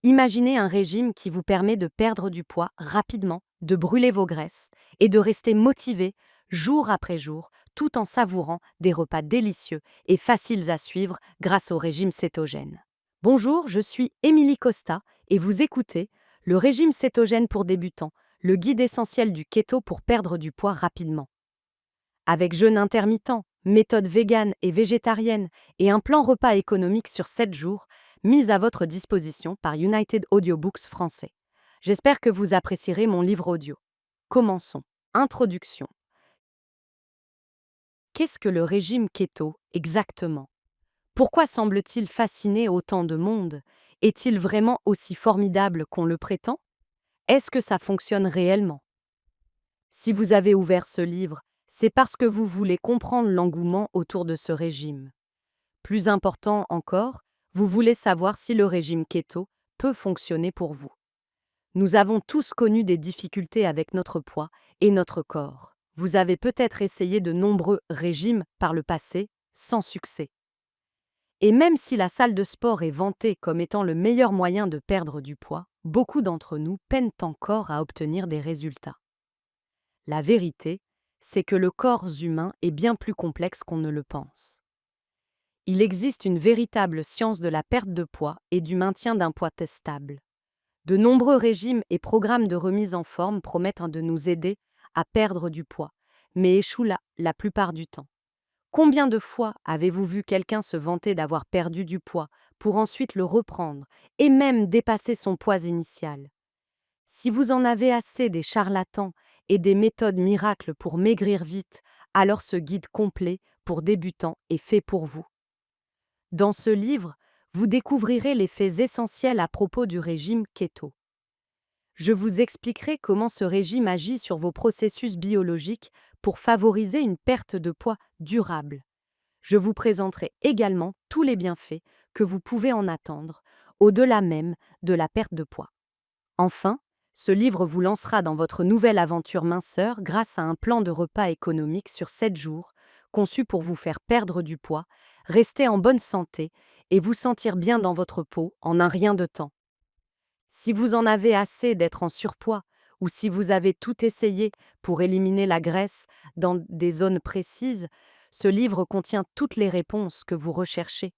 Imaginez un régime qui vous permet de perdre du poids rapidement, de brûler vos graisses et de rester motivé jour après jour, tout en savourant des repas délicieux et faciles à suivre grâce au régime cétogène. Bonjour, je suis Émilie Costa et vous écoutez le régime cétogène pour débutants, le guide essentiel du keto pour perdre du poids rapidement. Avec jeûne intermittent, méthode végane et végétarienne et un plan repas économique sur 7 jours, mis à votre disposition par United Audiobooks français. J'espère que vous apprécierez mon livre audio. Commençons. Introduction. Qu'est-ce que le régime keto exactement? Pourquoi semble-t-il fasciner autant de monde? Est-il vraiment aussi formidable qu'on le prétend? Est-ce que ça fonctionne réellement? Si vous avez ouvert ce livre, c'est parce que vous voulez comprendre l'engouement autour de ce régime. Plus important encore, vous voulez savoir si le régime keto peut fonctionner pour vous. Nous avons tous connu des difficultés avec notre poids et notre corps. Vous avez peut-être essayé de nombreux régimes par le passé, sans succès. Et même si la salle de sport est vantée comme étant le meilleur moyen de perdre du poids, beaucoup d'entre nous peinent encore à obtenir des résultats. La vérité, c'est que le corps humain est bien plus complexe qu'on ne le pense. Il existe une véritable science de la perte de poids et du maintien d'un poids stable. De nombreux régimes et programmes de remise en forme promettent de nous aider à perdre du poids, mais échouent la plupart du temps. Combien de fois avez-vous vu quelqu'un se vanter d'avoir perdu du poids pour ensuite le reprendre et même dépasser son poids initial? Si vous en avez assez des charlatans et des méthodes miracles pour maigrir vite, alors ce guide complet pour débutants est fait pour vous. Dans ce livre, vous découvrirez les faits essentiels à propos du régime keto. Je vous expliquerai comment ce régime agit sur vos processus biologiques pour favoriser une perte de poids durable. Je vous présenterai également tous les bienfaits que vous pouvez en attendre, au-delà même de la perte de poids. Enfin, ce livre vous lancera dans votre nouvelle aventure minceur grâce à un plan de repas économique sur 7 jours, conçu pour vous faire perdre du poids, rester en bonne santé et vous sentir bien dans votre peau en un rien de temps. Si vous en avez assez d'être en surpoids, ou si vous avez tout essayé pour éliminer la graisse dans des zones précises, ce livre contient toutes les réponses que vous recherchez.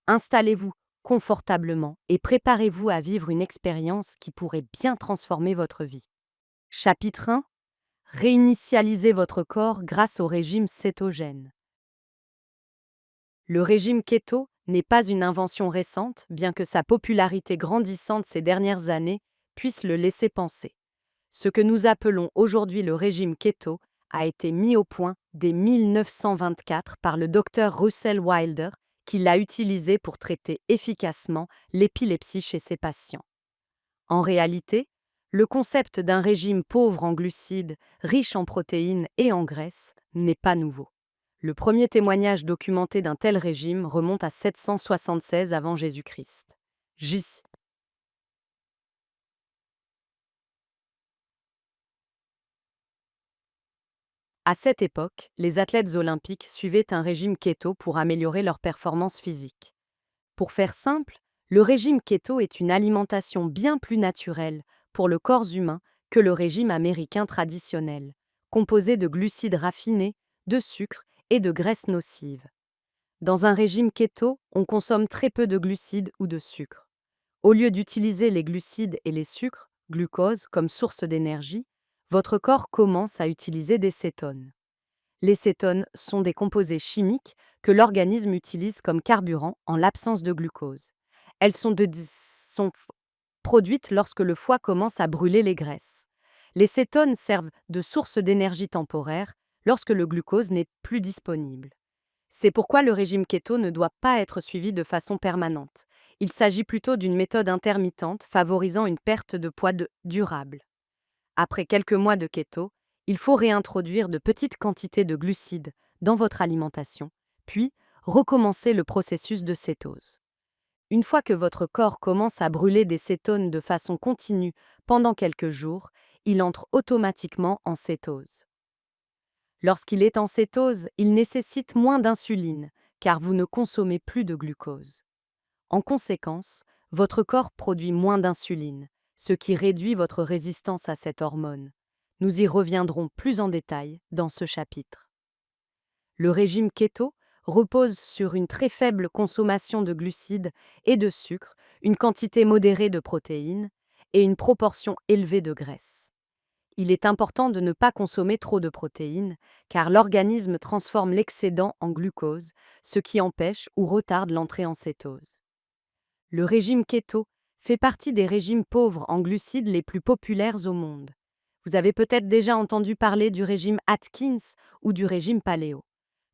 Installez-vous confortablement et préparez-vous à vivre une expérience qui pourrait bien transformer votre vie. Chapitre 1. Réinitialisez votre corps grâce au régime cétogène. Le régime keto n'est pas une invention récente, bien que sa popularité grandissante ces dernières années puisse le laisser penser. Ce que nous appelons aujourd'hui le régime keto a été mis au point dès 1924 par le docteur Russell Wilder, qui l'a utilisé pour traiter efficacement l'épilepsie chez ses patients. En réalité, le concept d'un régime pauvre en glucides, riche en protéines et en graisses n'est pas nouveau. Le premier témoignage documenté d'un tel régime remonte à 776 avant Jésus-Christ. J. À cette époque, les athlètes olympiques suivaient un régime keto pour améliorer leur performance physique. Pour faire simple, le régime keto est une alimentation bien plus naturelle pour le corps humain que le régime américain traditionnel, composé de glucides raffinés, de sucre et de graisses nocives. Dans un régime keto, on consomme très peu de glucides ou de sucre. Au lieu d'utiliser les glucides et les sucres, glucose, comme source d'énergie, votre corps commence à utiliser des cétones. Les cétones sont des composés chimiques que l'organisme utilise comme carburant en l'absence de glucose. Elles sont produites lorsque le foie commence à brûler les graisses. Les cétones servent de source d'énergie temporaire lorsque le glucose n'est plus disponible. C'est pourquoi le régime keto ne doit pas être suivi de façon permanente. Il s'agit plutôt d'une méthode intermittente favorisant une perte de poids durable. Après quelques mois de keto, il faut réintroduire de petites quantités de glucides dans votre alimentation, puis recommencer le processus de cétose. Une fois que votre corps commence à brûler des cétones de façon continue pendant quelques jours, il entre automatiquement en cétose. Lorsqu'il est en cétose, il nécessite moins d'insuline, car vous ne consommez plus de glucose. En conséquence, votre corps produit moins d'insuline, ce qui réduit votre résistance à cette hormone. Nous y reviendrons plus en détail dans ce chapitre. Le régime keto repose sur une très faible consommation de glucides et de sucre, une quantité modérée de protéines et une proportion élevée de graisse. Il est important de ne pas consommer trop de protéines, car l'organisme transforme l'excédent en glucose, ce qui empêche ou retarde l'entrée en cétose. Le régime keto fait partie des régimes pauvres en glucides les plus populaires au monde. Vous avez peut-être déjà entendu parler du régime Atkins ou du régime paléo.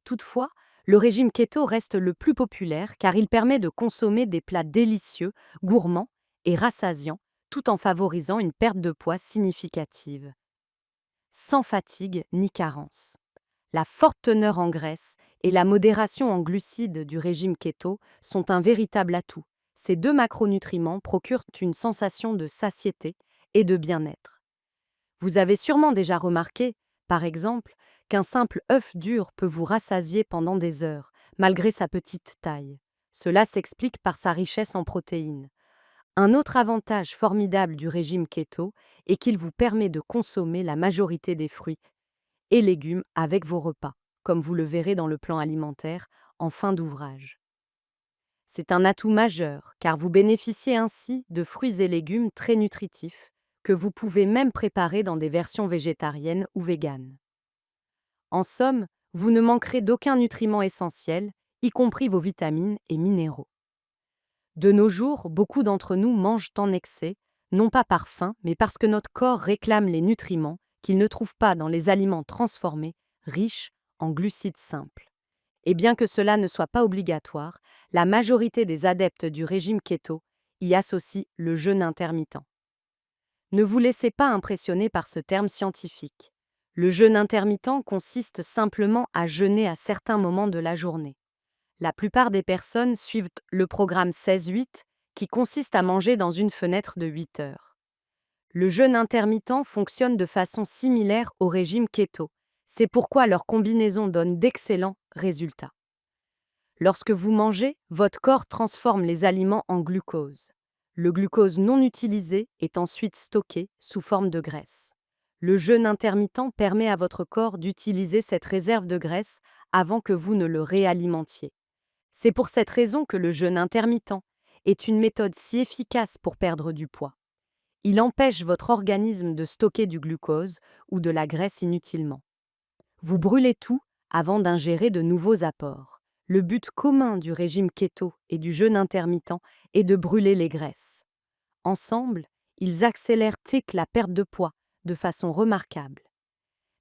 Toutefois, le régime keto reste le plus populaire car il permet de consommer des plats délicieux, gourmands et rassasiants, tout en favorisant une perte de poids significative, sans fatigue ni carence. La forte teneur en graisse et la modération en glucides du régime keto sont un véritable atout. Ces deux macronutriments procurent une sensation de satiété et de bien-être. Vous avez sûrement déjà remarqué, par exemple, qu'un simple œuf dur peut vous rassasier pendant des heures, malgré sa petite taille. Cela s'explique par sa richesse en protéines. Un autre avantage formidable du régime keto est qu'il vous permet de consommer la majorité des fruits et légumes avec vos repas, comme vous le verrez dans le plan alimentaire en fin d'ouvrage. C'est un atout majeur car vous bénéficiez ainsi de fruits et légumes très nutritifs que vous pouvez même préparer dans des versions végétariennes ou véganes. En somme, vous ne manquerez d'aucun nutriment essentiel, y compris vos vitamines et minéraux. De nos jours, beaucoup d'entre nous mangent en excès, non pas par faim, mais parce que notre corps réclame les nutriments qu'il ne trouve pas dans les aliments transformés, riches en glucides simples. Et bien que cela ne soit pas obligatoire, la majorité des adeptes du régime keto y associent le jeûne intermittent. Ne vous laissez pas impressionner par ce terme scientifique. Le jeûne intermittent consiste simplement à jeûner à certains moments de la journée. La plupart des personnes suivent le programme 16-8, qui consiste à manger dans une fenêtre de 8 heures. Le jeûne intermittent fonctionne de façon similaire au régime keto. C'est pourquoi leur combinaison donne d'excellents résultats. Lorsque vous mangez, votre corps transforme les aliments en glucose. Le glucose non utilisé est ensuite stocké sous forme de graisse. Le jeûne intermittent permet à votre corps d'utiliser cette réserve de graisse avant que vous ne le réalimentiez. C'est pour cette raison que le jeûne intermittent est une méthode si efficace pour perdre du poids. Il empêche votre organisme de stocker du glucose ou de la graisse inutilement. Vous brûlez tout avant d'ingérer de nouveaux apports. Le but commun du régime keto et du jeûne intermittent est de brûler les graisses. Ensemble, ils accélèrent la perte de poids de façon remarquable.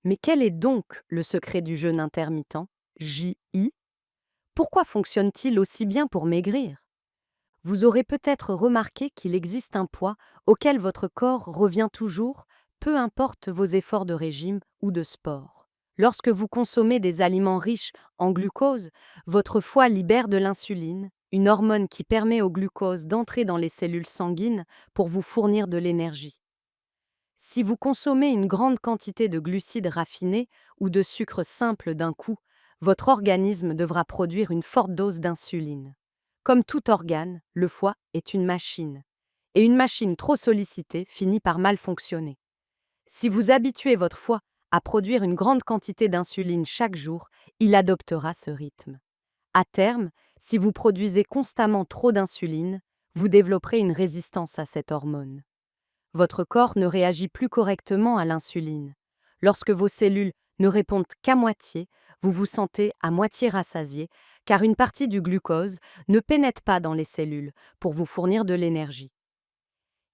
Mais quel est donc le secret du jeûne intermittent, JI? Pourquoi fonctionne-t-il aussi bien pour maigrir? Vous aurez peut-être remarqué qu'il existe un poids auquel votre corps revient toujours, peu importe vos efforts de régime ou de sport. Lorsque vous consommez des aliments riches en glucose, votre foie libère de l'insuline, une hormone qui permet au glucose d'entrer dans les cellules sanguines pour vous fournir de l'énergie. Si vous consommez une grande quantité de glucides raffinés ou de sucre simple d'un coup, votre organisme devra produire une forte dose d'insuline. Comme tout organe, le foie est une machine. Et une machine trop sollicitée finit par mal fonctionner. Si vous habituez votre foie à produire une grande quantité d'insuline chaque jour, il adoptera ce rythme. À terme, si vous produisez constamment trop d'insuline, vous développerez une résistance à cette hormone. Votre corps ne réagit plus correctement à l'insuline. Lorsque vos cellules ne répondent qu'à moitié, vous vous sentez à moitié rassasié, car une partie du glucose ne pénètre pas dans les cellules pour vous fournir de l'énergie.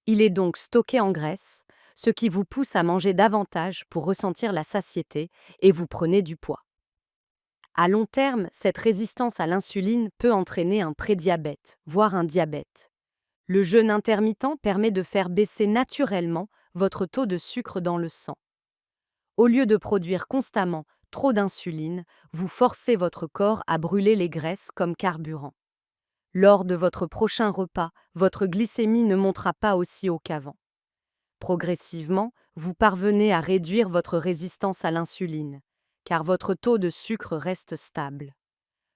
Il est donc stocké en graisse, ce qui vous pousse à manger davantage pour ressentir la satiété et vous prenez du poids. À long terme, cette résistance à l'insuline peut entraîner un prédiabète, voire un diabète. Le jeûne intermittent permet de faire baisser naturellement votre taux de sucre dans le sang. Au lieu de produire constamment trop d'insuline, vous forcez votre corps à brûler les graisses comme carburant. Lors de votre prochain repas, votre glycémie ne montera pas aussi haut qu'avant. Progressivement, vous parvenez à réduire votre résistance à l'insuline, car votre taux de sucre reste stable.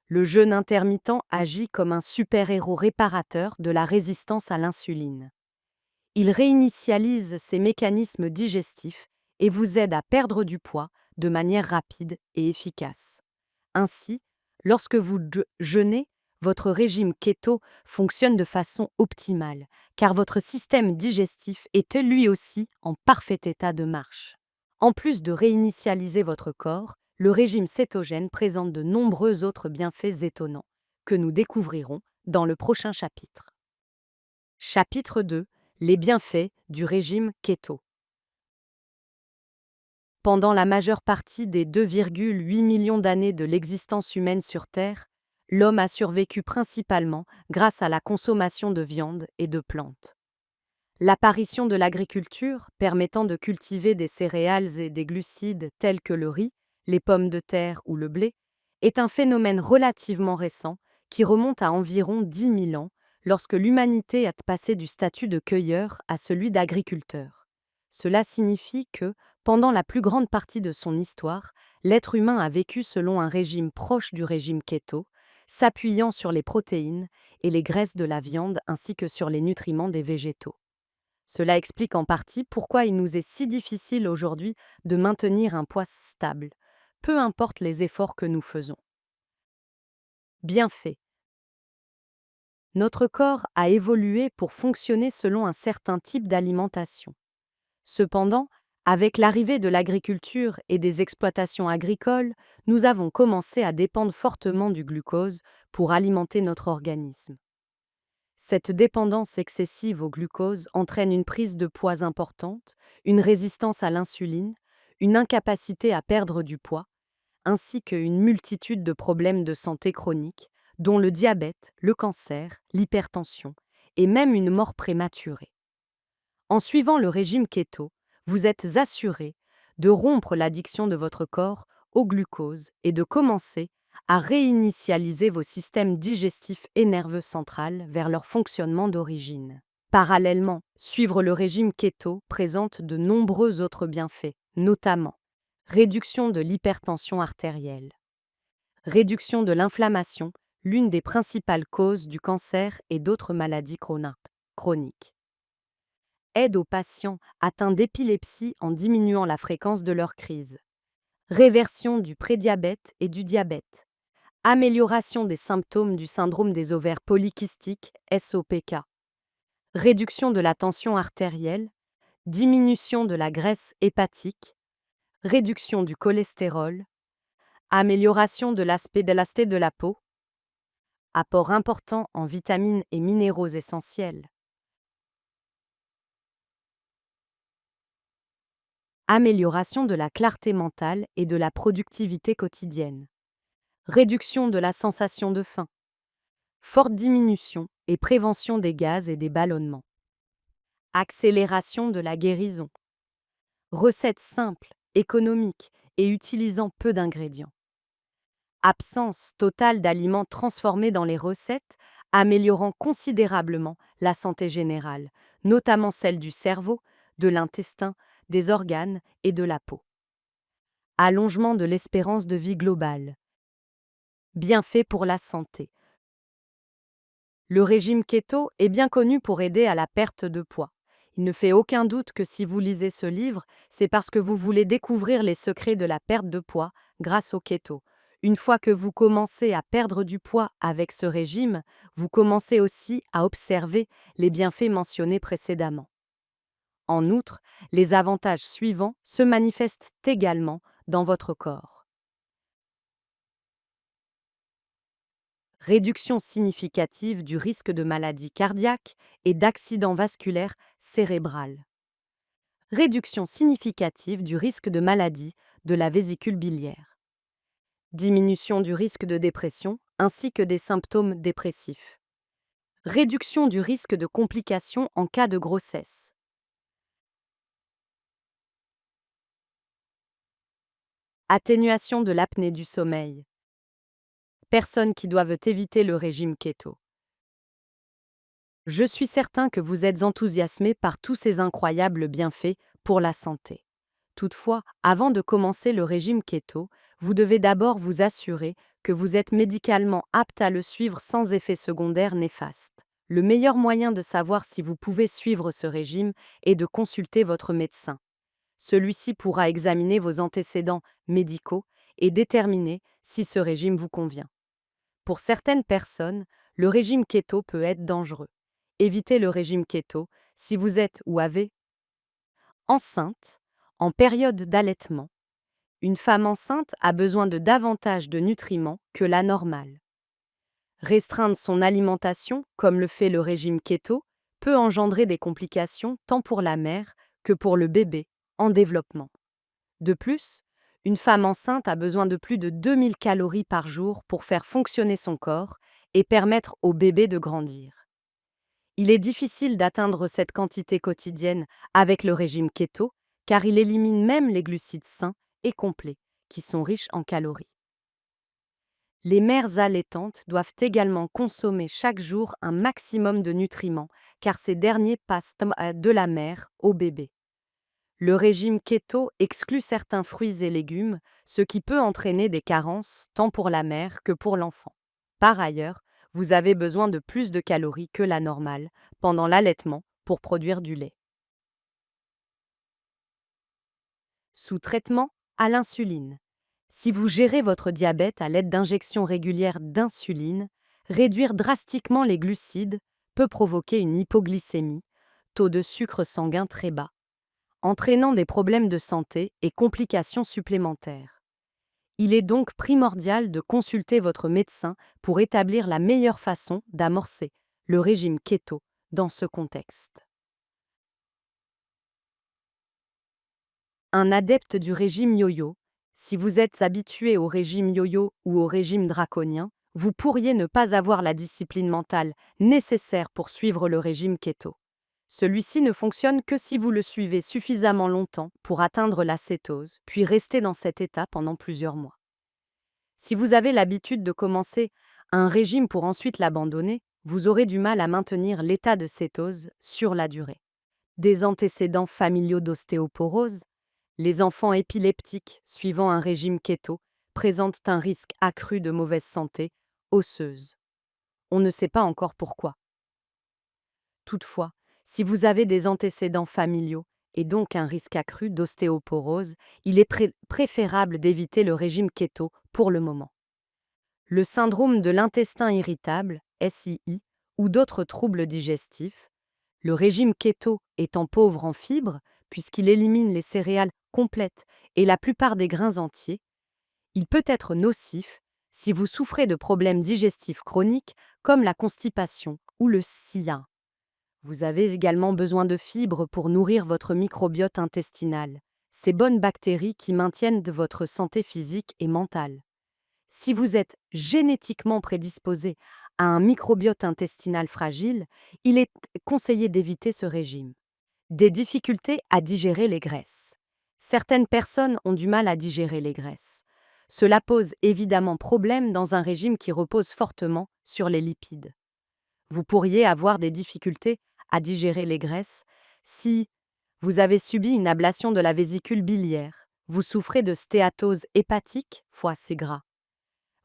Le jeûne intermittent agit comme un super-héros réparateur de la résistance à l'insuline. Il réinitialise ces mécanismes digestifs et vous aide à perdre du poids de manière rapide et efficace. Ainsi, lorsque vous jeûnez, votre régime keto fonctionne de façon optimale, car votre système digestif est lui aussi en parfait état de marche. En plus de réinitialiser votre corps, le régime cétogène présente de nombreux autres bienfaits étonnants, que nous découvrirons dans le prochain chapitre. Chapitre 2. Les bienfaits du régime keto. Pendant la majeure partie des 2,8 millions d'années de l'existence humaine sur Terre, l'homme a survécu principalement grâce à la consommation de viande et de plantes. L'apparition de l'agriculture, permettant de cultiver des céréales et des glucides tels que le riz, les pommes de terre ou le blé, est un phénomène relativement récent qui remonte à environ 10 000 ans, lorsque l'humanité est passée du statut de cueilleur à celui d'agriculteur. Cela signifie que, pendant la plus grande partie de son histoire, l'être humain a vécu selon un régime proche du régime keto, s'appuyant sur les protéines et les graisses de la viande ainsi que sur les nutriments des végétaux. Cela explique en partie pourquoi il nous est si difficile aujourd'hui de maintenir un poids stable, peu importe les efforts que nous faisons. Bienfait. Notre corps a évolué pour fonctionner selon un certain type d'alimentation. Cependant, avec l'arrivée de l'agriculture et des exploitations agricoles, nous avons commencé à dépendre fortement du glucose pour alimenter notre organisme. Cette dépendance excessive au glucose entraîne une prise de poids importante, une résistance à l'insuline, une incapacité à perdre du poids, ainsi qu'une multitude de problèmes de santé chroniques, dont le diabète, le cancer, l'hypertension et même une mort prématurée. En suivant le régime keto, vous êtes assuré de rompre l'addiction de votre corps au glucose et de commencer à réinitialiser vos systèmes digestifs et nerveux centraux vers leur fonctionnement d'origine. Parallèlement, suivre le régime keto présente de nombreux autres bienfaits, notamment réduction de l'hypertension artérielle, réduction de l'inflammation, l'une des principales causes du cancer et d'autres maladies chroniques. Aide aux patients atteints d'épilepsie en diminuant la fréquence de leurs crises. Réversion du prédiabète et du diabète. Amélioration des symptômes du syndrome des ovaires polykystiques, SOPK. Réduction de la tension artérielle. Diminution de la graisse hépatique. Réduction du cholestérol. Amélioration de l'aspect de la peau. Apport important en vitamines et minéraux essentiels. Amélioration de la clarté mentale et de la productivité quotidienne. Réduction de la sensation de faim. Forte diminution et prévention des gaz et des ballonnements. Accélération de la guérison. Recettes simples, économiques et utilisant peu d'ingrédients. Absence totale d'aliments transformés dans les recettes, améliorant considérablement la santé générale, notamment celle du cerveau, de l'intestin, des organes et de la peau. Allongement de l'espérance de vie globale. Bienfaits pour la santé. Le régime keto est bien connu pour aider à la perte de poids. Il ne fait aucun doute que si vous lisez ce livre, c'est parce que vous voulez découvrir les secrets de la perte de poids grâce au keto. Une fois que vous commencez à perdre du poids avec ce régime, vous commencez aussi à observer les bienfaits mentionnés précédemment. En outre, les avantages suivants se manifestent également dans votre corps. Réduction significative du risque de maladie cardiaque et d'accident vasculaire cérébral. Réduction significative du risque de maladie de la vésicule biliaire. Diminution du risque de dépression ainsi que des symptômes dépressifs. Réduction du risque de complications en cas de grossesse. Atténuation de l'apnée du sommeil. Personnes qui doivent éviter le régime keto. Je suis certain que vous êtes enthousiasmés par tous ces incroyables bienfaits pour la santé. Toutefois, avant de commencer le régime keto, vous devez d'abord vous assurer que vous êtes médicalement apte à le suivre sans effets secondaires néfastes. Le meilleur moyen de savoir si vous pouvez suivre ce régime est de consulter votre médecin. Celui-ci pourra examiner vos antécédents médicaux et déterminer si ce régime vous convient. Pour certaines personnes, le régime keto peut être dangereux. Évitez le régime keto si vous êtes ou avez enceinte, en période d'allaitement. Une femme enceinte a besoin de davantage de nutriments que la normale. Restreindre son alimentation, comme le fait le régime keto, peut engendrer des complications tant pour la mère que pour le bébé en développement. De plus, une femme enceinte a besoin de plus de 2000 calories par jour pour faire fonctionner son corps et permettre au bébé de grandir. Il est difficile d'atteindre cette quantité quotidienne avec le régime keto, car il élimine même les glucides sains et complets, qui sont riches en calories. Les mères allaitantes doivent également consommer chaque jour un maximum de nutriments, car ces derniers passent de la mère au bébé. Le régime keto exclut certains fruits et légumes, ce qui peut entraîner des carences tant pour la mère que pour l'enfant. Par ailleurs, vous avez besoin de plus de calories que la normale pendant l'allaitement pour produire du lait. Sous traitement à l'insuline. Si vous gérez votre diabète à l'aide d'injections régulières d'insuline, réduire drastiquement les glucides peut provoquer une hypoglycémie, taux de sucre sanguin très bas, entraînant des problèmes de santé et complications supplémentaires. Il est donc primordial de consulter votre médecin pour établir la meilleure façon d'amorcer le régime keto dans ce contexte. Un adepte du régime yo-yo, si vous êtes habitué au régime yo-yo ou au régime draconien, vous pourriez ne pas avoir la discipline mentale nécessaire pour suivre le régime keto. Celui-ci ne fonctionne que si vous le suivez suffisamment longtemps pour atteindre la cétose, puis rester dans cet état pendant plusieurs mois. Si vous avez l'habitude de commencer un régime pour ensuite l'abandonner, vous aurez du mal à maintenir l'état de cétose sur la durée. Des antécédents familiaux d'ostéoporose, les enfants épileptiques suivant un régime keto présentent un risque accru de mauvaise santé osseuse. On ne sait pas encore pourquoi. Toutefois, si vous avez des antécédents familiaux et donc un risque accru d'ostéoporose, il est préférable d'éviter le régime keto pour le moment. Le syndrome de l'intestin irritable, SII, ou d'autres troubles digestifs, le régime keto étant pauvre en fibres, puisqu'il élimine les céréales complètes et la plupart des grains entiers, il peut être nocif si vous souffrez de problèmes digestifs chroniques comme la constipation ou le SIA. Vous avez également besoin de fibres pour nourrir votre microbiote intestinal, ces bonnes bactéries qui maintiennent votre santé physique et mentale. Si vous êtes génétiquement prédisposé à un microbiote intestinal fragile, il est conseillé d'éviter ce régime. Des difficultés à digérer les graisses. Certaines personnes ont du mal à digérer les graisses. Cela pose évidemment problème dans un régime qui repose fortement sur les lipides. Vous pourriez avoir des difficultés à digérer les graisses si vous avez subi une ablation de la vésicule biliaire, vous souffrez de stéatose hépatique, foie c'est gras.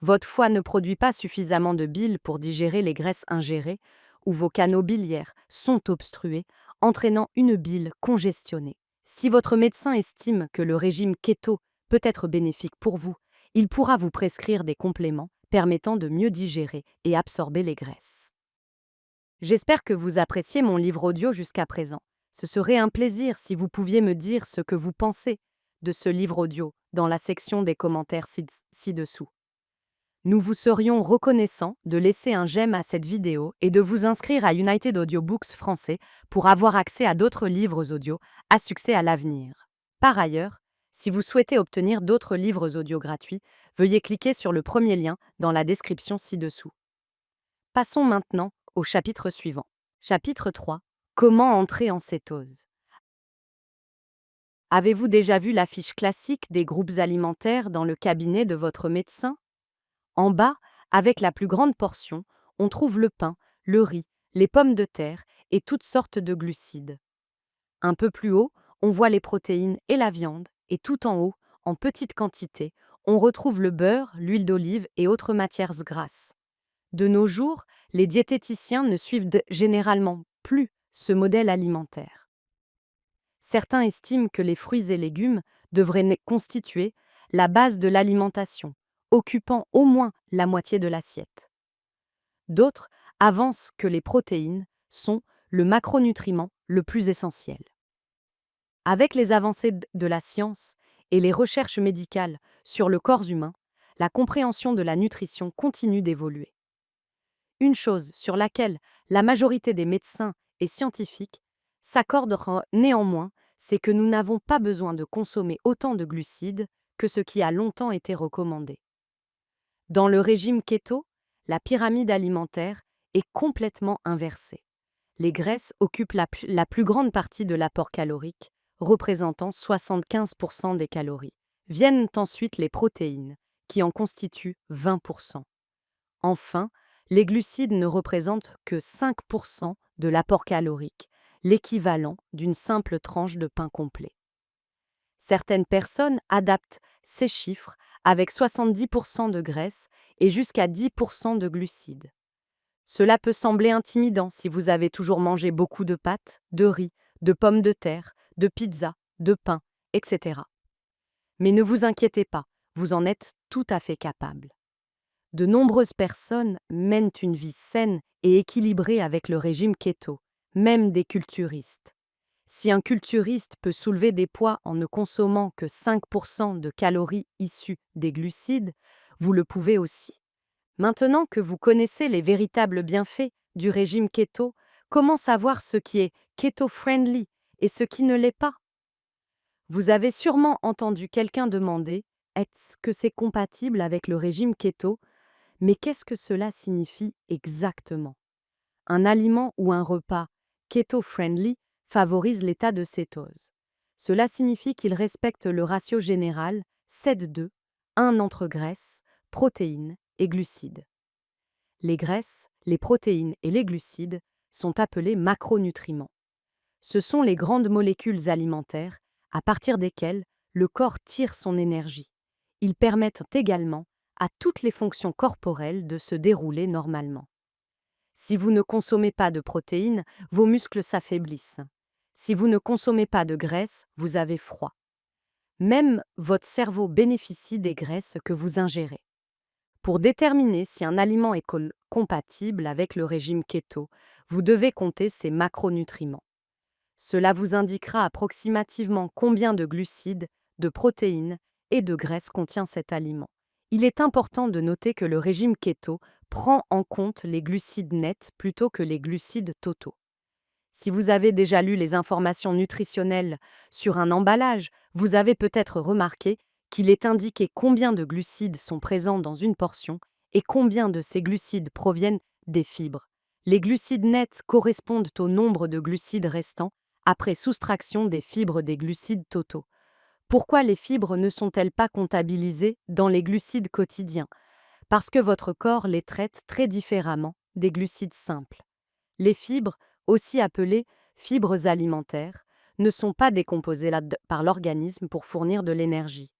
Votre foie ne produit pas suffisamment de bile pour digérer les graisses ingérées ou vos canaux biliaires sont obstrués, entraînant une bile congestionnée. Si votre médecin estime que le régime keto peut être bénéfique pour vous, il pourra vous prescrire des compléments permettant de mieux digérer et absorber les graisses. J'espère que vous appréciez mon livre audio jusqu'à présent. Ce serait un plaisir si vous pouviez me dire ce que vous pensez de ce livre audio dans la section des commentaires ci-dessous. Nous vous serions reconnaissants de laisser un j'aime à cette vidéo et de vous inscrire à United Audiobooks français pour avoir accès à d'autres livres audio à succès à l'avenir. Par ailleurs, si vous souhaitez obtenir d'autres livres audio gratuits, veuillez cliquer sur le premier lien dans la description ci-dessous. Passons maintenant au chapitre suivant. Chapitre 3. Comment entrer en cétose? Avez-vous déjà vu l'affiche classique des groupes alimentaires dans le cabinet de votre médecin? En bas, avec la plus grande portion, on trouve le pain, le riz, les pommes de terre et toutes sortes de glucides. Un peu plus haut, on voit les protéines et la viande, Et tout en haut, en petite quantité, on retrouve le beurre, l'huile d'olive et autres matières grasses. De nos jours, les diététiciens ne suivent généralement plus ce modèle alimentaire. Certains estiment que les fruits et légumes devraient constituer la base de l'alimentation, occupant au moins la moitié de l'assiette. D'autres avancent que les protéines sont le macronutriment le plus essentiel. Avec les avancées de la science et les recherches médicales sur le corps humain, la compréhension de la nutrition continue d'évoluer. Une chose sur laquelle la majorité des médecins et scientifiques s'accordent néanmoins, c'est que nous n'avons pas besoin de consommer autant de glucides que ce qui a longtemps été recommandé. Dans le régime keto, la pyramide alimentaire est complètement inversée. Les graisses occupent la plus grande partie de l'apport calorique, représentant 75% des calories. Viennent ensuite les protéines, qui en constituent 20%. Enfin, les glucides ne représentent que 5% de l'apport calorique, l'équivalent d'une simple tranche de pain complet. Certaines personnes adaptent ces chiffres avec 70% de graisse et jusqu'à 10% de glucides. Cela peut sembler intimidant si vous avez toujours mangé beaucoup de pâtes, de riz, de pommes de terre, de pizza, de pain, etc. Mais ne vous inquiétez pas, vous en êtes tout à fait capable. De nombreuses personnes mènent une vie saine et équilibrée avec le régime keto, même des culturistes. Si un culturiste peut soulever des poids en ne consommant que 5% de calories issues des glucides, vous le pouvez aussi. Maintenant que vous connaissez les véritables bienfaits du régime keto, comment savoir ce qui est keto-friendly et ce qui ne l'est pas? Vous avez sûrement entendu quelqu'un demander « Est-ce que c'est compatible avec le régime keto ?» Mais qu'est-ce que cela signifie exactement? Un aliment ou un repas keto-friendly favorise l'état de cétose. Cela signifie qu'il respecte le ratio général 7-2, 1 entre graisse, protéines et glucides. Les graisses, les protéines et les glucides sont appelés macronutriments. Ce sont les grandes molécules alimentaires à partir desquelles le corps tire son énergie. Ils permettent également à toutes les fonctions corporelles de se dérouler normalement. Si vous ne consommez pas de protéines, vos muscles s'affaiblissent. Si vous ne consommez pas de graisse, vous avez froid. Même votre cerveau bénéficie des graisses que vous ingérez. Pour déterminer si un aliment est compatible avec le régime keto, vous devez compter ses macronutriments. Cela vous indiquera approximativement combien de glucides, de protéines et de graisses contient cet aliment. Il est important de noter que le régime keto prend en compte les glucides nets plutôt que les glucides totaux. Si vous avez déjà lu les informations nutritionnelles sur un emballage, vous avez peut-être remarqué qu'il est indiqué combien de glucides sont présents dans une portion et combien de ces glucides proviennent des fibres. Les glucides nets correspondent au nombre de glucides restants après soustraction des fibres des glucides totaux. Pourquoi les fibres ne sont-elles pas comptabilisées dans les glucides quotidiens? Parce que votre corps les traite très différemment des glucides simples. Les fibres, aussi appelées fibres alimentaires, ne sont pas décomposées par l'organisme pour fournir de l'énergie.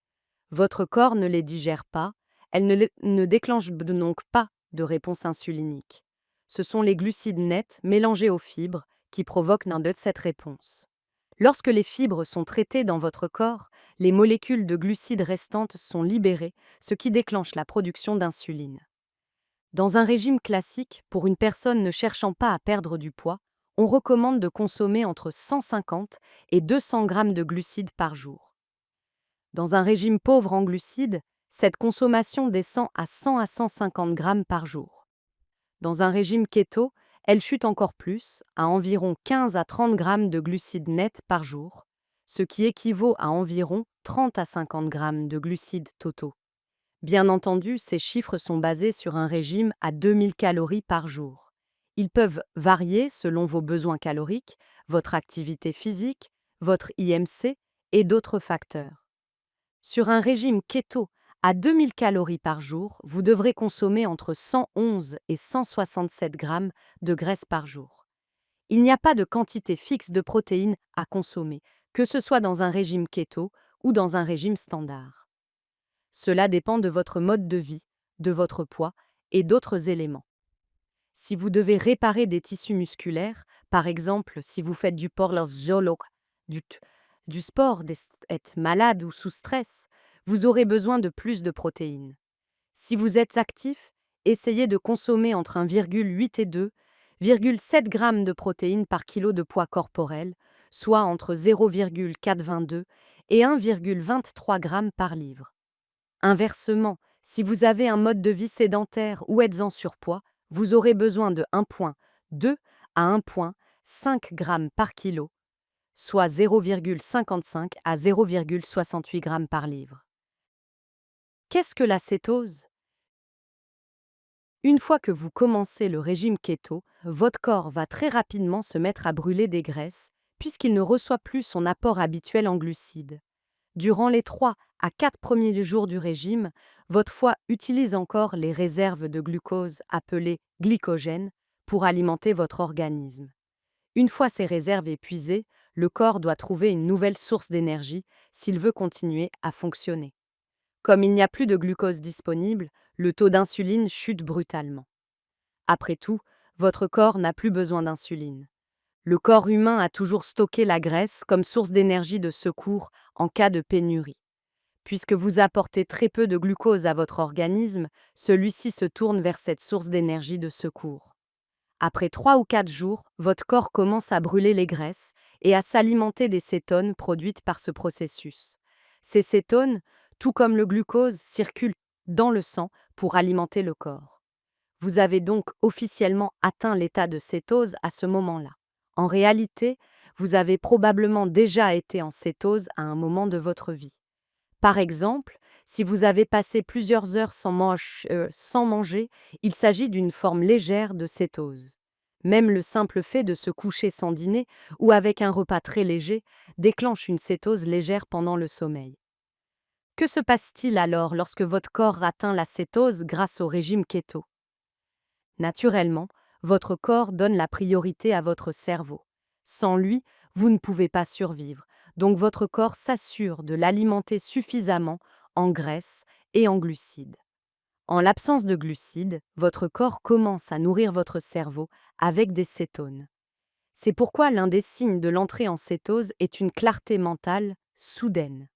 Votre corps ne les digère pas, elles ne déclenchent donc pas de réponse insulinique. Ce sont les glucides nets mélangés aux fibres qui provoquent cette réponse. Lorsque les fibres sont traitées dans votre corps, les molécules de glucides restantes sont libérées, ce qui déclenche la production d'insuline. Dans un régime classique, pour une personne ne cherchant pas à perdre du poids, on recommande de consommer entre 150 et 200 grammes de glucides par jour. Dans un régime pauvre en glucides, cette consommation descend à 100 à 150 grammes par jour. Dans un régime keto, elle chute encore plus, à environ 15 à 30 grammes de glucides nets par jour, ce qui équivaut à environ 30 à 50 grammes de glucides totaux. Bien entendu, ces chiffres sont basés sur un régime à 2000 calories par jour. Ils peuvent varier selon vos besoins caloriques, votre activité physique, votre IMC et d'autres facteurs. Sur un régime keto à 2000 calories par jour, vous devrez consommer entre 111 et 167 grammes de graisse par jour. Il n'y a pas de quantité fixe de protéines à consommer, que ce soit dans un régime keto ou dans un régime standard. Cela dépend de votre mode de vie, de votre poids et d'autres éléments. Si vous devez réparer des tissus musculaires, par exemple si vous faites du porlosjolok, du, t- du sport, êtes malade ou sous stress, vous aurez besoin de plus de protéines. Si vous êtes actif, essayez de consommer entre 1,8 et 2,7 grammes de protéines par kilo de poids corporel, soit entre 0,422 et 1,23 grammes par livre. Inversement, si vous avez un mode de vie sédentaire ou êtes en surpoids, vous aurez besoin de 1,2 à 1,5 grammes par kilo, soit 0,55 à 0,68 grammes par livre. Qu'est-ce que la cétose? Une fois que vous commencez le régime keto, votre corps va très rapidement se mettre à brûler des graisses, puisqu'il ne reçoit plus son apport habituel en glucides. Durant les 3 à 4 premiers jours du régime, votre foie utilise encore les réserves de glucose appelées glycogène pour alimenter votre organisme. Une fois ces réserves épuisées, le corps doit trouver une nouvelle source d'énergie s'il veut continuer à fonctionner. Comme il n'y a plus de glucose disponible, le taux d'insuline chute brutalement. Après tout, votre corps n'a plus besoin d'insuline. Le corps humain a toujours stocké la graisse comme source d'énergie de secours en cas de pénurie. Puisque vous apportez très peu de glucose à votre organisme, celui-ci se tourne vers cette source d'énergie de secours. Après 3 ou 4 jours, votre corps commence à brûler les graisses et à s'alimenter des cétones produites par ce processus. Ces cétones, tout comme le glucose, circulent dans le sang pour alimenter le corps. Vous avez donc officiellement atteint l'état de cétose à ce moment-là. En réalité, vous avez probablement déjà été en cétose à un moment de votre vie. Par exemple, si vous avez passé plusieurs heures sans manger, il s'agit d'une forme légère de cétose. Même le simple fait de se coucher sans dîner ou avec un repas très léger déclenche une cétose légère pendant le sommeil. Que se passe-t-il alors lorsque votre corps atteint la cétose grâce au régime keto? Naturellement, votre corps donne la priorité à votre cerveau. Sans lui, vous ne pouvez pas survivre, donc votre corps s'assure de l'alimenter suffisamment en graisse et en glucides. En l'absence de glucides, votre corps commence à nourrir votre cerveau avec des cétones. C'est pourquoi l'un des signes de l'entrée en cétose est une clarté mentale soudaine.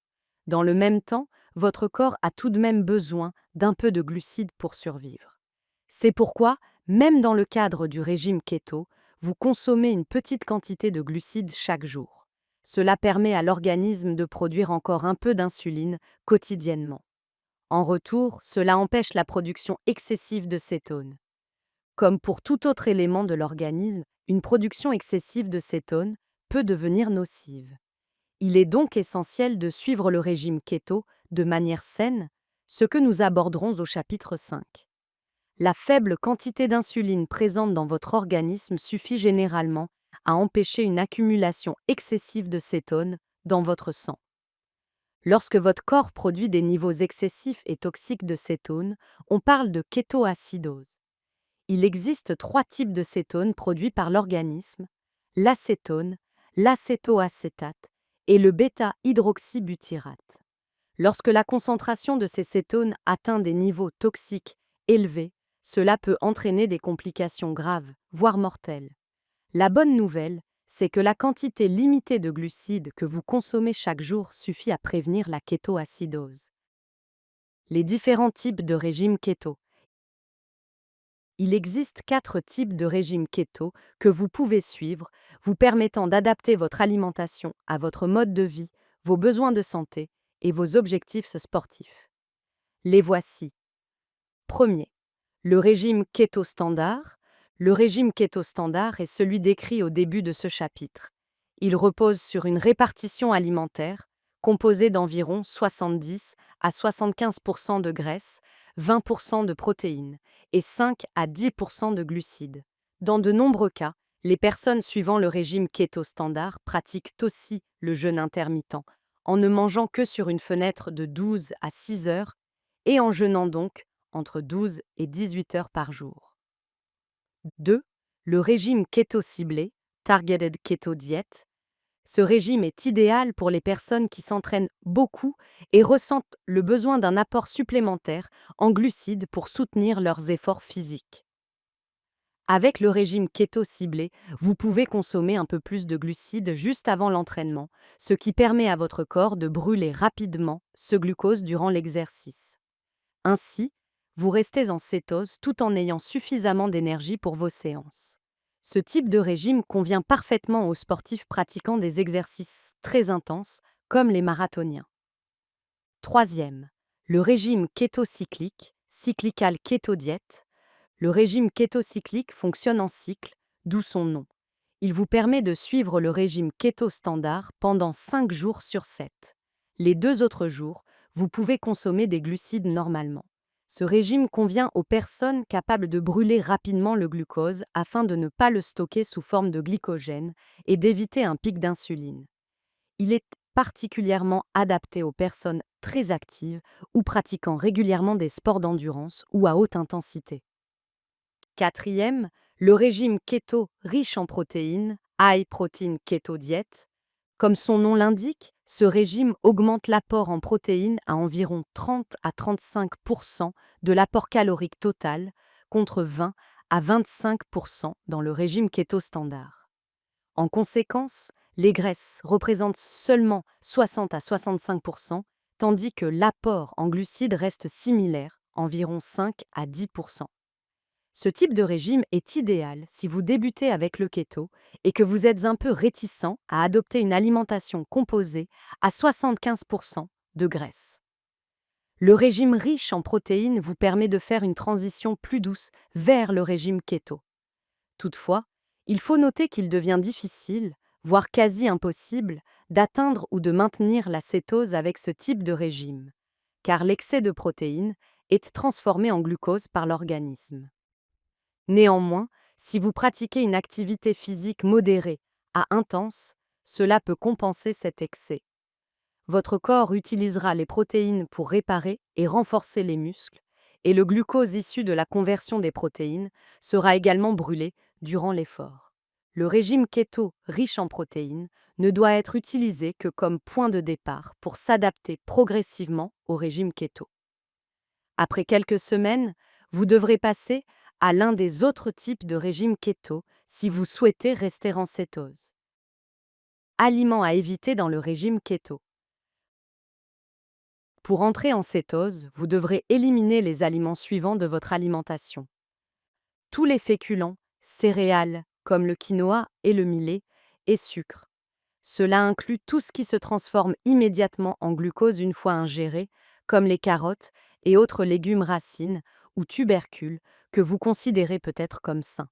Dans le même temps, votre corps a tout de même besoin d'un peu de glucides pour survivre. C'est pourquoi, même dans le cadre du régime keto, vous consommez une petite quantité de glucides chaque jour. Cela permet à l'organisme de produire encore un peu d'insuline quotidiennement. En retour, cela empêche la production excessive de cétones. Comme pour tout autre élément de l'organisme, une production excessive de cétones peut devenir nocive. Il est donc essentiel de suivre le régime keto de manière saine, ce que nous aborderons au chapitre 5. La faible quantité d'insuline présente dans votre organisme suffit généralement à empêcher une accumulation excessive de cétones dans votre sang. Lorsque votre corps produit des niveaux excessifs et toxiques de cétones, on parle de kétoacidose. Il existe 3 types de cétones produits par l'organisme: l'acétone, l'acétoacétate et le bêta-hydroxybutyrate. Lorsque la concentration de ces cétones atteint des niveaux toxiques élevés, cela peut entraîner des complications graves, voire mortelles. La bonne nouvelle, c'est que la quantité limitée de glucides que vous consommez chaque jour suffit à prévenir la kétoacidose. Les différents types de régime keto. Il existe 4 types de régime keto que vous pouvez suivre, vous permettant d'adapter votre alimentation à votre mode de vie, vos besoins de santé et vos objectifs sportifs. Les voici. Premier, le régime keto standard. Le régime keto standard est celui décrit au début de ce chapitre. Il repose sur une répartition alimentaire composée d'environ 70 à 75% de graisse, 20% de protéines et 5 à 10% de glucides. Dans de nombreux cas, les personnes suivant le régime keto standard pratiquent aussi le jeûne intermittent, en ne mangeant que sur une fenêtre de 12 à 6 heures et en jeûnant donc entre 12 et 18 heures par jour. 2. Le régime keto ciblé, Targeted Keto Diet. Ce régime est idéal pour les personnes qui s'entraînent beaucoup et ressentent le besoin d'un apport supplémentaire en glucides pour soutenir leurs efforts physiques. Avec le régime keto ciblé, vous pouvez consommer un peu plus de glucides juste avant l'entraînement, ce qui permet à votre corps de brûler rapidement ce glucose durant l'exercice. Ainsi, vous restez en cétose tout en ayant suffisamment d'énergie pour vos séances. Ce type de régime convient parfaitement aux sportifs pratiquant des exercices très intenses, comme les marathoniens. Troisième, le régime kétocyclique, cyclical keto diet. Le régime kétocyclique fonctionne en cycle, d'où son nom. Il vous permet de suivre le régime keto standard pendant 5 jours sur 7. Les 2 autres jours, vous pouvez consommer des glucides normalement. Ce régime convient aux personnes capables de brûler rapidement le glucose afin de ne pas le stocker sous forme de glycogène et d'éviter un pic d'insuline. Il est particulièrement adapté aux personnes très actives ou pratiquant régulièrement des sports d'endurance ou à haute intensité. Quatrième, le régime keto riche en protéines, High Protein Keto Diet. Comme son nom l'indique, ce régime augmente l'apport en protéines à environ 30 à 35% de l'apport calorique total, contre 20 à 25% dans le régime keto standard. En conséquence, les graisses représentent seulement 60 à 65%, tandis que l'apport en glucides reste similaire, environ 5 à 10%. Ce type de régime est idéal si vous débutez avec le keto et que vous êtes un peu réticent à adopter une alimentation composée à 75% de graisse. Le régime riche en protéines vous permet de faire une transition plus douce vers le régime keto. Toutefois, il faut noter qu'il devient difficile, voire quasi impossible, d'atteindre ou de maintenir la cétose avec ce type de régime, car l'excès de protéines est transformé en glucose par l'organisme. Néanmoins, si vous pratiquez une activité physique modérée à intense, cela peut compenser cet excès. Votre corps utilisera les protéines pour réparer et renforcer les muscles, et le glucose issu de la conversion des protéines sera également brûlé durant l'effort. Le régime keto riche en protéines ne doit être utilisé que comme point de départ pour s'adapter progressivement au régime keto. Après quelques semaines, vous devrez passer à l'un des autres types de régime keto si vous souhaitez rester en cétose. Aliments à éviter dans le régime keto. Pour entrer en cétose, vous devrez éliminer les aliments suivants de votre alimentation. Tous les féculents, céréales comme le quinoa et le millet, et sucre. Cela inclut tout ce qui se transforme immédiatement en glucose une fois ingéré, comme les carottes et autres légumes racines ou tubercules que vous considérez peut-être comme sains.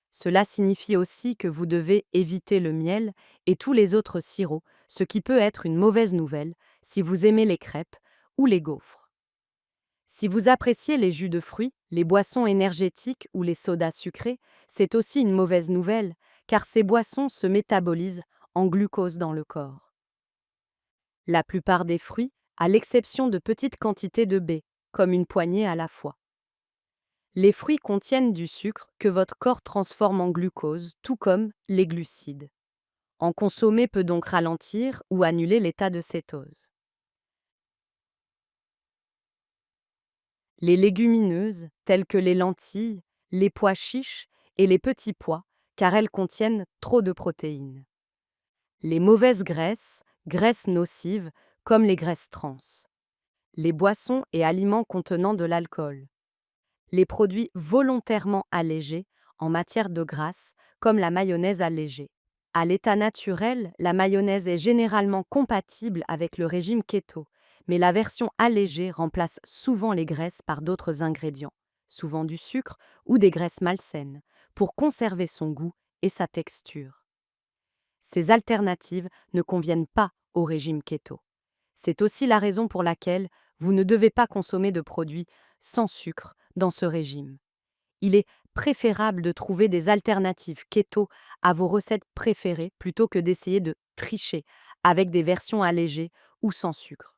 Cela signifie aussi que vous devez éviter le miel et tous les autres sirops, ce qui peut être une mauvaise nouvelle si vous aimez les crêpes ou les gaufres. Si vous appréciez les jus de fruits, les boissons énergétiques ou les sodas sucrés, c'est aussi une mauvaise nouvelle, car ces boissons se métabolisent en glucose dans le corps. La plupart des fruits, à l'exception de petites quantités de baies, comme une poignée à la fois. Les fruits contiennent du sucre que votre corps transforme en glucose, tout comme les glucides. En consommer peut donc ralentir ou annuler l'état de cétose. Les légumineuses, telles que les lentilles, les pois chiches et les petits pois, car elles contiennent trop de protéines. Les mauvaises graisses, graisses nocives, comme les graisses trans. Les boissons et aliments contenant de l'alcool. Les produits volontairement allégés en matière de graisse, comme la mayonnaise allégée. À l'état naturel, la mayonnaise est généralement compatible avec le régime keto, mais la version allégée remplace souvent les graisses par d'autres ingrédients, souvent du sucre ou des graisses malsaines, pour conserver son goût et sa texture. Ces alternatives ne conviennent pas au régime keto. C'est aussi la raison pour laquelle vous ne devez pas consommer de produits sans sucre dans ce régime. Il est préférable de trouver des alternatives keto à vos recettes préférées plutôt que d'essayer de tricher avec des versions allégées ou sans sucre.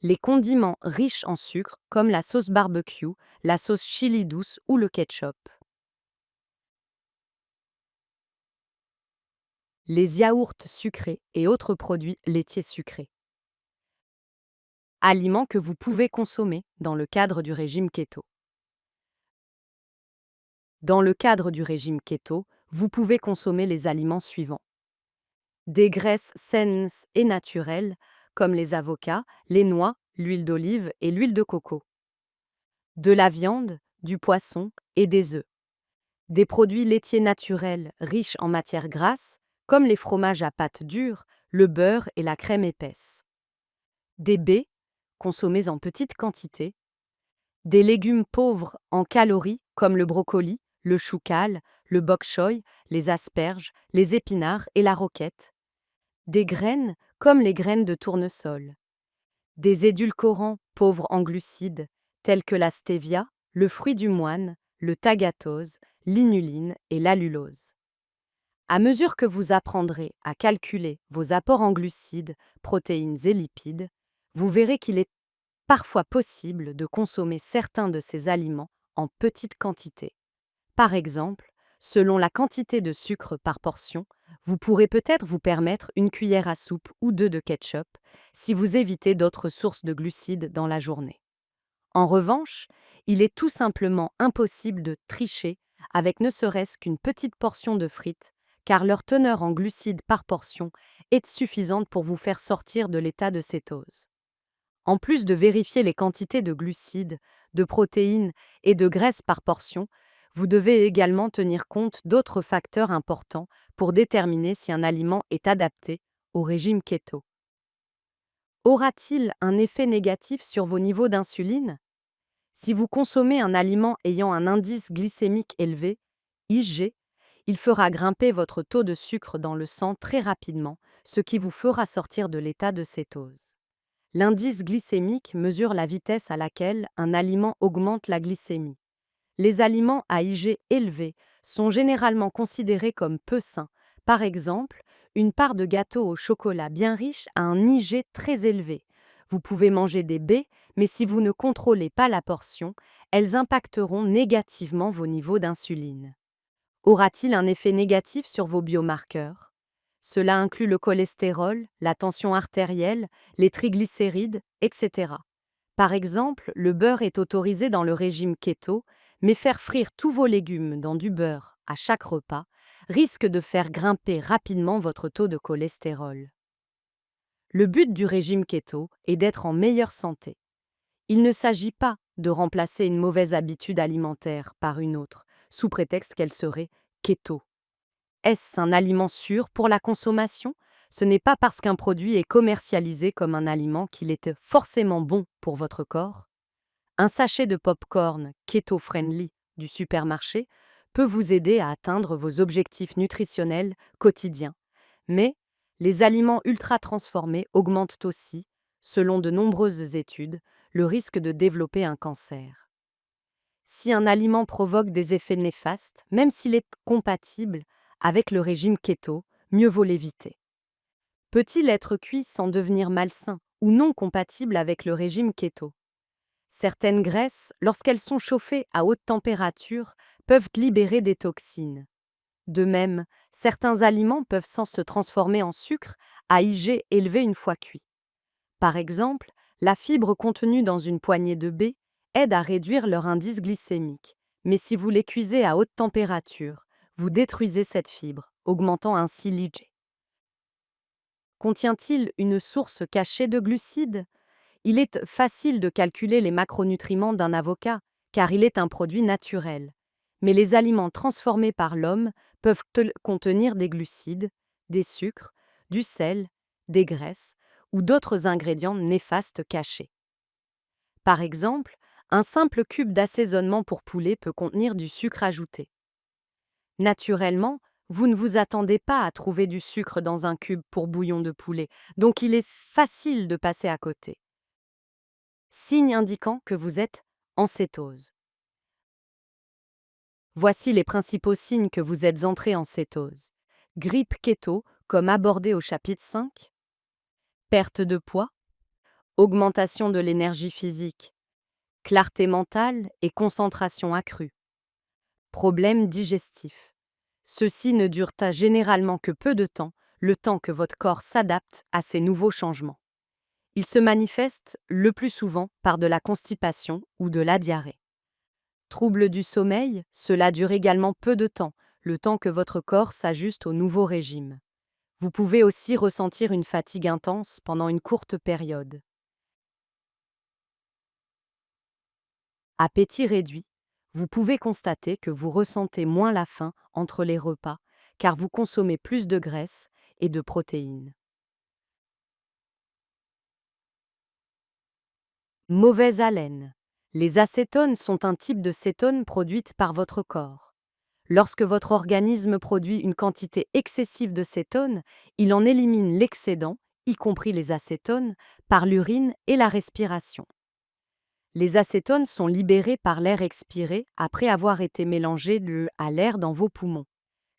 Les condiments riches en sucre, comme la sauce barbecue, la sauce chili douce ou le ketchup. les yaourts sucrés et autres produits laitiers sucrés. Aliments que vous pouvez consommer dans le cadre du régime keto. Dans le cadre du régime keto, vous pouvez consommer les aliments suivants. Des graisses saines et naturelles, comme les avocats, les noix, l'huile d'olive et l'huile de coco. De la viande, du poisson et des œufs. Des produits laitiers naturels riches en matières grasses, comme les fromages à pâte dure, le beurre et la crème épaisse. Des baies, consommées en petite quantité. Des légumes pauvres en calories, comme le brocoli, le chou kale, le bok choy, les asperges, les épinards et la roquette. Des graines, comme les graines de tournesol. Des édulcorants pauvres en glucides, tels que la stevia, le fruit du moine, le tagatose, l'inuline et l'allulose. À mesure que vous apprendrez à calculer vos apports en glucides, protéines et lipides, vous verrez qu'il est parfois possible de consommer certains de ces aliments en petite quantité. Par exemple, selon la quantité de sucre par portion, vous pourrez peut-être vous permettre une cuillère à soupe ou deux de ketchup si vous évitez d'autres sources de glucides dans la journée. En revanche, il est tout simplement impossible de tricher avec ne serait-ce qu'une petite portion de frites, car leur teneur en glucides par portion est suffisante pour vous faire sortir de l'état de cétose. En plus de vérifier les quantités de glucides, de protéines et de graisses par portion, vous devez également tenir compte d'autres facteurs importants pour déterminer si un aliment est adapté au régime keto. Aura-t-il un effet négatif sur vos niveaux d'insuline? Si vous consommez un aliment ayant un indice glycémique élevé, IG, il fera grimper votre taux de sucre dans le sang très rapidement, ce qui vous fera sortir de l'état de cétose. L'indice glycémique mesure la vitesse à laquelle un aliment augmente la glycémie. Les aliments à IG élevé sont généralement considérés comme peu sains. Par exemple, une part de gâteau au chocolat bien riche a un IG très élevé. Vous pouvez manger des baies, mais si vous ne contrôlez pas la portion, elles impacteront négativement vos niveaux d'insuline. Aura-t-il un effet négatif sur vos biomarqueurs? Cela inclut le cholestérol, la tension artérielle, les triglycérides, etc. Par exemple, le beurre est autorisé dans le régime keto, mais faire frire tous vos légumes dans du beurre à chaque repas risque de faire grimper rapidement votre taux de cholestérol. Le but du régime keto est d'être en meilleure santé. Il ne s'agit pas de remplacer une mauvaise habitude alimentaire par une autre, sous prétexte qu'elle serait keto. Est-ce un aliment sûr pour la consommation? Ce n'est pas parce qu'un produit est commercialisé comme un aliment qu'il est forcément bon pour votre corps. Un sachet de pop-corn keto-friendly du supermarché peut vous aider à atteindre vos objectifs nutritionnels quotidiens. Mais les aliments ultra-transformés augmentent aussi, selon de nombreuses études, le risque de développer un cancer. Si un aliment provoque des effets néfastes, même s'il est compatible avec le régime keto, mieux vaut l'éviter. Peut-il être cuit sans devenir malsain ou non compatible avec le régime keto? Certaines graisses, lorsqu'elles sont chauffées à haute température, peuvent libérer des toxines. De même, certains aliments peuvent sans se transformer en sucre à IG élevé une fois cuits. Par exemple, la fibre contenue dans une poignée de baies aide à réduire leur indice glycémique. Mais si vous les cuisez à haute température, vous détruisez cette fibre, augmentant ainsi l'IG. Contient-il une source cachée de glucides? Il est facile de calculer les macronutriments d'un avocat, car il est un produit naturel. Mais les aliments transformés par l'homme peuvent contenir des glucides, des sucres, du sel, des graisses ou d'autres ingrédients néfastes cachés. Par exemple, un simple cube d'assaisonnement pour poulet peut contenir du sucre ajouté. Naturellement, vous ne vous attendez pas à trouver du sucre dans un cube pour bouillon de poulet, donc il est facile de passer à côté. Signe indiquant que vous êtes en cétose. Voici les principaux signes que vous êtes entré en cétose. Grippe keto, comme abordé au chapitre 5. Perte de poids. Augmentation de l'énergie physique. Clarté mentale et concentration accrue. Problèmes digestifs. Ceux-ci ne durent généralement que peu de temps, le temps que votre corps s'adapte à ces nouveaux changements. Ils se manifestent le plus souvent par de la constipation ou de la diarrhée. Troubles du sommeil, cela dure également peu de temps, le temps que votre corps s'ajuste au nouveau régime. Vous pouvez aussi ressentir une fatigue intense pendant une courte période. Appétit réduit, vous pouvez constater que vous ressentez moins la faim entre les repas, car vous consommez plus de graisses et de protéines. Mauvaise haleine. Les acétones sont un type de cétone produite par votre corps. Lorsque votre organisme produit une quantité excessive de cétone, il en élimine l'excédent, y compris les acétones, par l'urine et la respiration. Les acétones sont libérés par l'air expiré après avoir été mélangés à l'air dans vos poumons.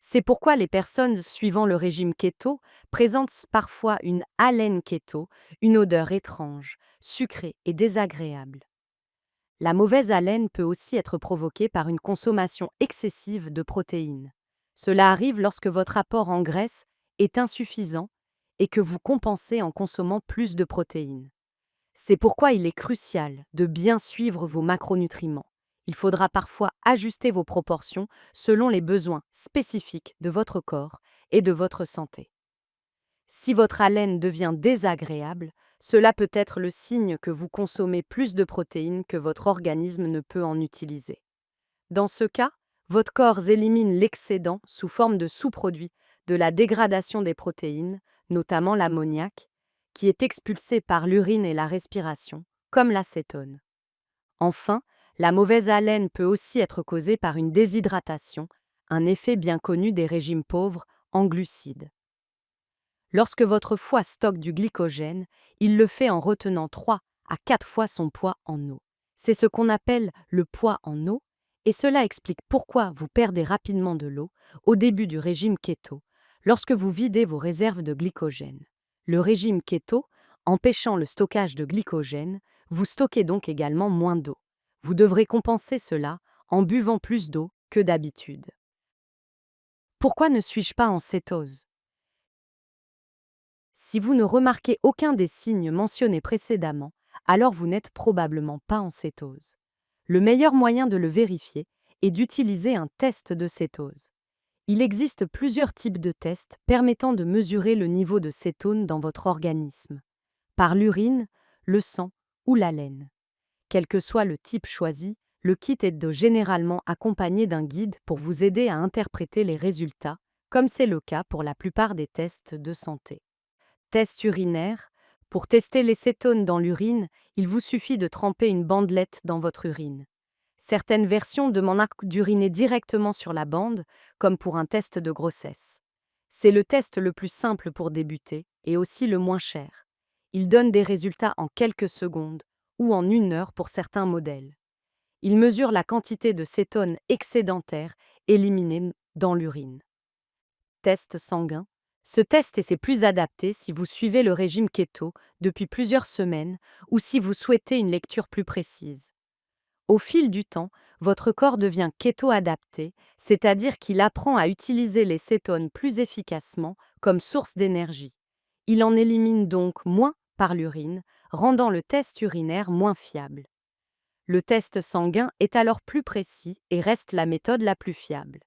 C'est pourquoi les personnes suivant le régime keto présentent parfois une haleine keto, une odeur étrange, sucrée et désagréable. La mauvaise haleine peut aussi être provoquée par une consommation excessive de protéines. Cela arrive lorsque votre apport en graisse est insuffisant et que vous compensez en consommant plus de protéines. C'est pourquoi il est crucial de bien suivre vos macronutriments. Il faudra parfois ajuster vos proportions selon les besoins spécifiques de votre corps et de votre santé. Si votre haleine devient désagréable, cela peut être le signe que vous consommez plus de protéines que votre organisme ne peut en utiliser. Dans ce cas, votre corps élimine l'excédent sous forme de sous-produits de la dégradation des protéines, notamment l'ammoniac, qui est expulsé par l'urine et la respiration, comme l'acétone. Enfin, la mauvaise haleine peut aussi être causée par une déshydratation, un effet bien connu des régimes pauvres en glucides. Lorsque votre foie stocke du glycogène, il le fait en retenant 3 à 4 fois son poids en eau. C'est ce qu'on appelle le poids en eau, et cela explique pourquoi vous perdez rapidement de l'eau au début du régime keto, lorsque vous videz vos réserves de glycogène. Le régime keto, empêchant le stockage de glycogène, vous stockez donc également moins d'eau. Vous devrez compenser cela en buvant plus d'eau que d'habitude. Pourquoi ne suis-je pas en cétose? Si vous ne remarquez aucun des signes mentionnés précédemment, alors vous n'êtes probablement pas en cétose. Le meilleur moyen de le vérifier est d'utiliser un test de cétose. Il existe plusieurs types de tests permettant de mesurer le niveau de cétone dans votre organisme, par l'urine, le sang ou l'haleine. Quel que soit le type choisi, le kit est généralement accompagné d'un guide pour vous aider à interpréter les résultats, comme c'est le cas pour la plupart des tests de santé. Test urinaire. Pour tester les cétones dans l'urine, il vous suffit de tremper une bandelette dans votre urine. Certaines versions demandent d'uriner directement sur la bande, comme pour un test de grossesse. C'est le test le plus simple pour débuter et aussi le moins cher. Il donne des résultats en quelques secondes ou en 1 heure pour certains modèles. Il mesure la quantité de cétones excédentaires éliminées dans l'urine. Test sanguin. Ce test est plus adapté si vous suivez le régime keto depuis plusieurs semaines ou si vous souhaitez une lecture plus précise. Au fil du temps, votre corps devient keto-adapté, c'est-à-dire qu'il apprend à utiliser les cétones plus efficacement comme source d'énergie. Il en élimine donc moins par l'urine, rendant le test urinaire moins fiable. Le test sanguin est alors plus précis et reste la méthode la plus fiable.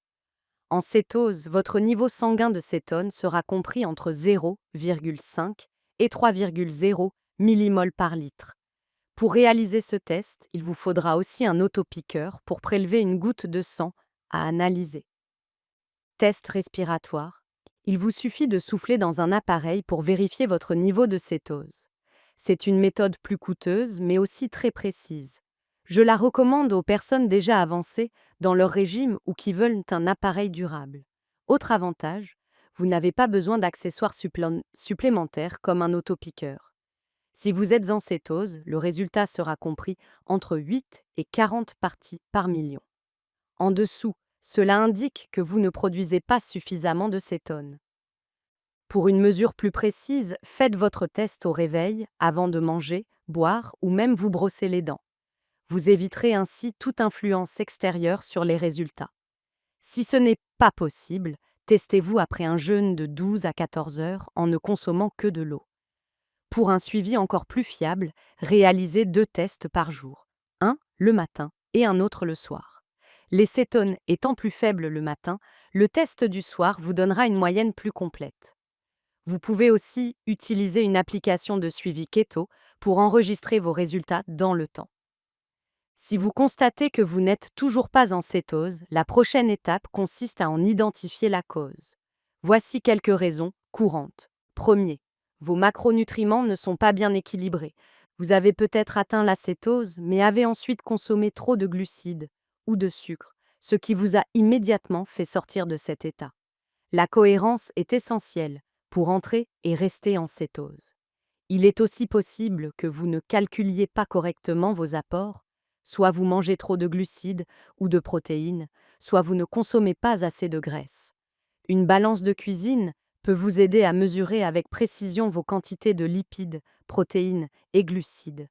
En cétose, votre niveau sanguin de cétone sera compris entre 0,5 et 3,0 millimoles par litre. Pour réaliser ce test, il vous faudra aussi un autopiqueur pour prélever une goutte de sang à analyser. Test respiratoire. Il vous suffit de souffler dans un appareil pour vérifier votre niveau de cétose. C'est une méthode plus coûteuse, mais aussi très précise. Je la recommande aux personnes déjà avancées dans leur régime ou qui veulent un appareil durable. Autre avantage, vous n'avez pas besoin d'accessoires supplémentaires comme un autopiqueur. Si vous êtes en cétose, le résultat sera compris entre 8 et 40 parties par million. En dessous, cela indique que vous ne produisez pas suffisamment de cétone. Pour une mesure plus précise, faites votre test au réveil, avant de manger, boire ou même vous brosser les dents. Vous éviterez ainsi toute influence extérieure sur les résultats. Si ce n'est pas possible, testez-vous après un jeûne de 12 à 14 heures en ne consommant que de l'eau. Pour un suivi encore plus fiable, réalisez 2 tests par jour, un le matin et un autre le soir. Les cétones étant plus faibles le matin, le test du soir vous donnera une moyenne plus complète. Vous pouvez aussi utiliser une application de suivi keto pour enregistrer vos résultats dans le temps. Si vous constatez que vous n'êtes toujours pas en cétose, la prochaine étape consiste à en identifier la cause. Voici quelques raisons courantes. Premier, vos macronutriments ne sont pas bien équilibrés. Vous avez peut-être atteint la cétose, mais avez ensuite consommé trop de glucides ou de sucre, ce qui vous a immédiatement fait sortir de cet état. La cohérence est essentielle pour entrer et rester en cétose. Il est aussi possible que vous ne calculiez pas correctement vos apports, soit vous mangez trop de glucides ou de protéines, soit vous ne consommez pas assez de graisse. Une balance de cuisine peut vous aider à mesurer avec précision vos quantités de lipides, protéines et glucides.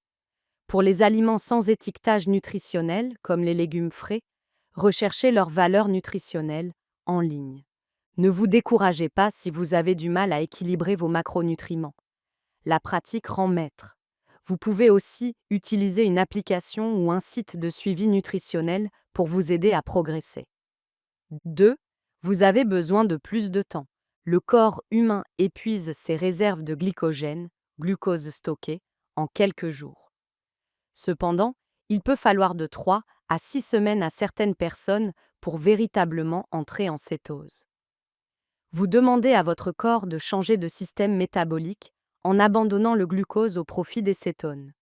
Pour les aliments sans étiquetage nutritionnel, comme les légumes frais, recherchez leur valeur nutritionnelle en ligne. Ne vous découragez pas si vous avez du mal à équilibrer vos macronutriments. La pratique rend maître. Vous pouvez aussi utiliser une application ou un site de suivi nutritionnel pour vous aider à progresser. 2. Vous avez besoin de plus de temps. Le corps humain épuise ses réserves de glycogène, glucose stocké, en quelques jours. Cependant, il peut falloir de 3 à 6 semaines à certaines personnes pour véritablement entrer en cétose. Vous demandez à votre corps de changer de système métabolique en abandonnant le glucose au profit des cétones.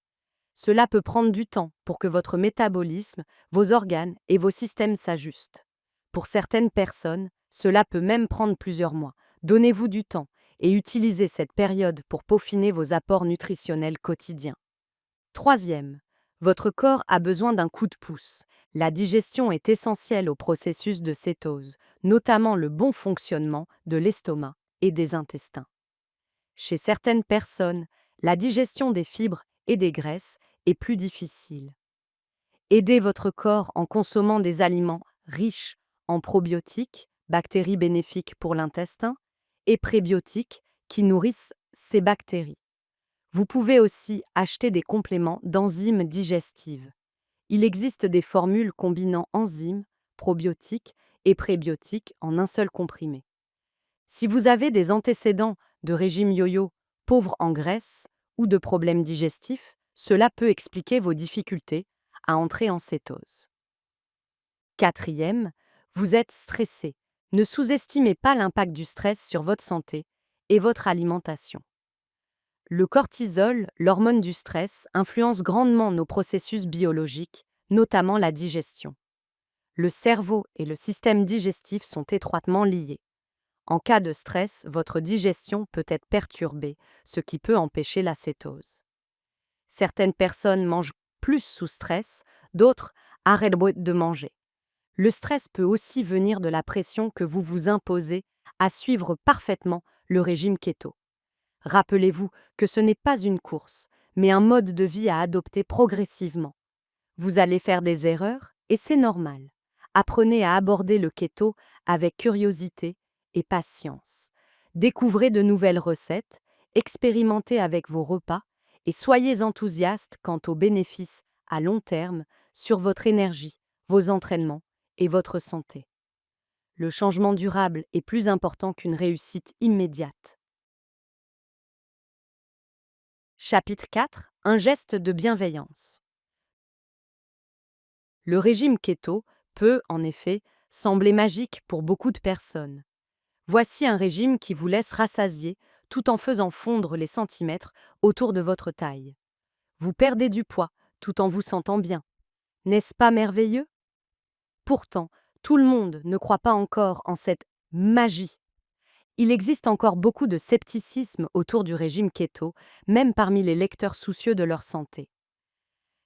Cela peut prendre du temps pour que votre métabolisme, vos organes et vos systèmes s'ajustent. Pour certaines personnes, cela peut même prendre plusieurs mois. Donnez-vous du temps et utilisez cette période pour peaufiner vos apports nutritionnels quotidiens. Troisième, votre corps a besoin d'un coup de pouce. La digestion est essentielle au processus de cétose, notamment le bon fonctionnement de l'estomac et des intestins. Chez certaines personnes, la digestion des fibres et des graisses est plus difficile. Aidez votre corps en consommant des aliments riches en probiotiques, bactéries bénéfiques pour l'intestin, et prébiotiques qui nourrissent ces bactéries. Vous pouvez aussi acheter des compléments d'enzymes digestives. Il existe des formules combinant enzymes, probiotiques et prébiotiques en un seul comprimé. Si vous avez des antécédents de régime yo-yo, pauvre en graisse ou de problèmes digestifs, cela peut expliquer vos difficultés à entrer en cétose. Quatrième, vous êtes stressé. Ne sous-estimez pas l'impact du stress sur votre santé et votre alimentation. Le cortisol, l'hormone du stress, influence grandement nos processus biologiques, notamment la digestion. Le cerveau et le système digestif sont étroitement liés. En cas de stress, votre digestion peut être perturbée, ce qui peut empêcher la cétose. Certaines personnes mangent plus sous stress, d'autres arrêtent de manger. Le stress peut aussi venir de la pression que vous vous imposez à suivre parfaitement le régime keto. Rappelez-vous que ce n'est pas une course, mais un mode de vie à adopter progressivement. Vous allez faire des erreurs et c'est normal. Apprenez à aborder le keto avec curiosité et patience. Découvrez de nouvelles recettes, expérimentez avec vos repas et soyez enthousiaste quant aux bénéfices à long terme sur votre énergie, vos entraînements et votre santé. Le changement durable est plus important qu'une réussite immédiate. Chapitre 4. Un geste de bienveillance. Le régime keto peut, en effet, sembler magique pour beaucoup de personnes. Voici un régime qui vous laisse rassasier tout en faisant fondre les centimètres autour de votre taille. Vous perdez du poids tout en vous sentant bien. N'est-ce pas merveilleux? Pourtant, tout le monde ne croit pas encore en cette magie. Il existe encore beaucoup de scepticisme autour du régime keto, même parmi les lecteurs soucieux de leur santé.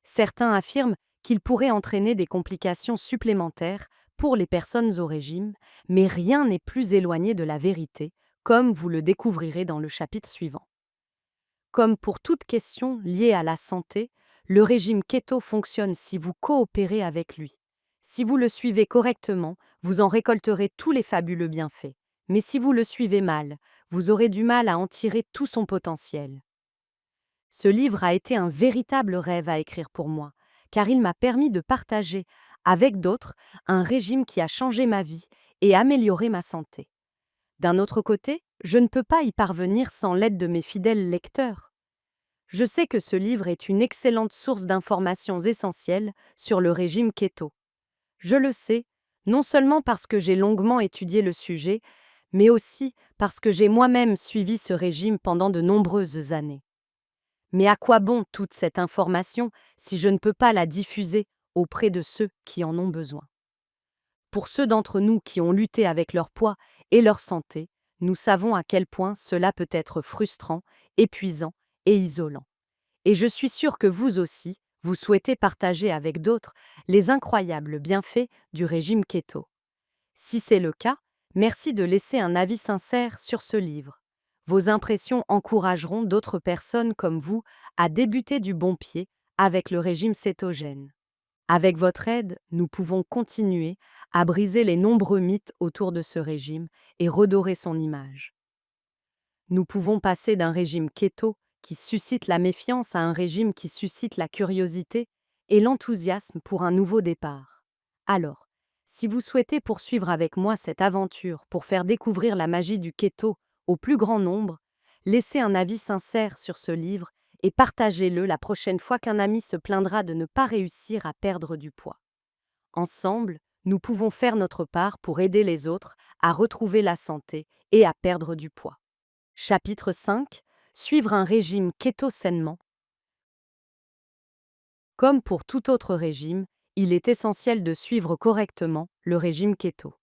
Certains affirment qu'il pourrait entraîner des complications supplémentaires pour les personnes au régime, mais rien n'est plus éloigné de la vérité, comme vous le découvrirez dans le chapitre suivant. Comme pour toute question liée à la santé, le régime keto fonctionne si vous coopérez avec lui. Si vous le suivez correctement, vous en récolterez tous les fabuleux bienfaits. Mais si vous le suivez mal, vous aurez du mal à en tirer tout son potentiel. Ce livre a été un véritable rêve à écrire pour moi, car il m'a permis de partager, avec d'autres, un régime qui a changé ma vie et amélioré ma santé. D'un autre côté, je ne peux pas y parvenir sans l'aide de mes fidèles lecteurs. Je sais que ce livre est une excellente source d'informations essentielles sur le régime keto. Je le sais, non seulement parce que j'ai longuement étudié le sujet, mais aussi parce que j'ai moi-même suivi ce régime pendant de nombreuses années. Mais à quoi bon toute cette information si je ne peux pas la diffuser auprès de ceux qui en ont besoin? Pour ceux d'entre nous qui ont lutté avec leur poids et leur santé, nous savons à quel point cela peut être frustrant, épuisant et isolant. Et je suis sûre que vous aussi, vous souhaitez partager avec d'autres les incroyables bienfaits du régime keto. Si c'est le cas, merci de laisser un avis sincère sur ce livre. Vos impressions encourageront d'autres personnes comme vous à débuter du bon pied avec le régime cétogène. Avec votre aide, nous pouvons continuer à briser les nombreux mythes autour de ce régime et redorer son image. Nous pouvons passer d'un régime keto qui suscite la méfiance à un régime qui suscite la curiosité et l'enthousiasme pour un nouveau départ. Alors, si vous souhaitez poursuivre avec moi cette aventure pour faire découvrir la magie du keto au plus grand nombre, laissez un avis sincère sur ce livre et partagez-le la prochaine fois qu'un ami se plaindra de ne pas réussir à perdre du poids. Ensemble, nous pouvons faire notre part pour aider les autres à retrouver la santé et à perdre du poids. Chapitre 5. Suivre un régime keto sainement. Comme pour tout autre régime, il est essentiel de suivre correctement le régime keto.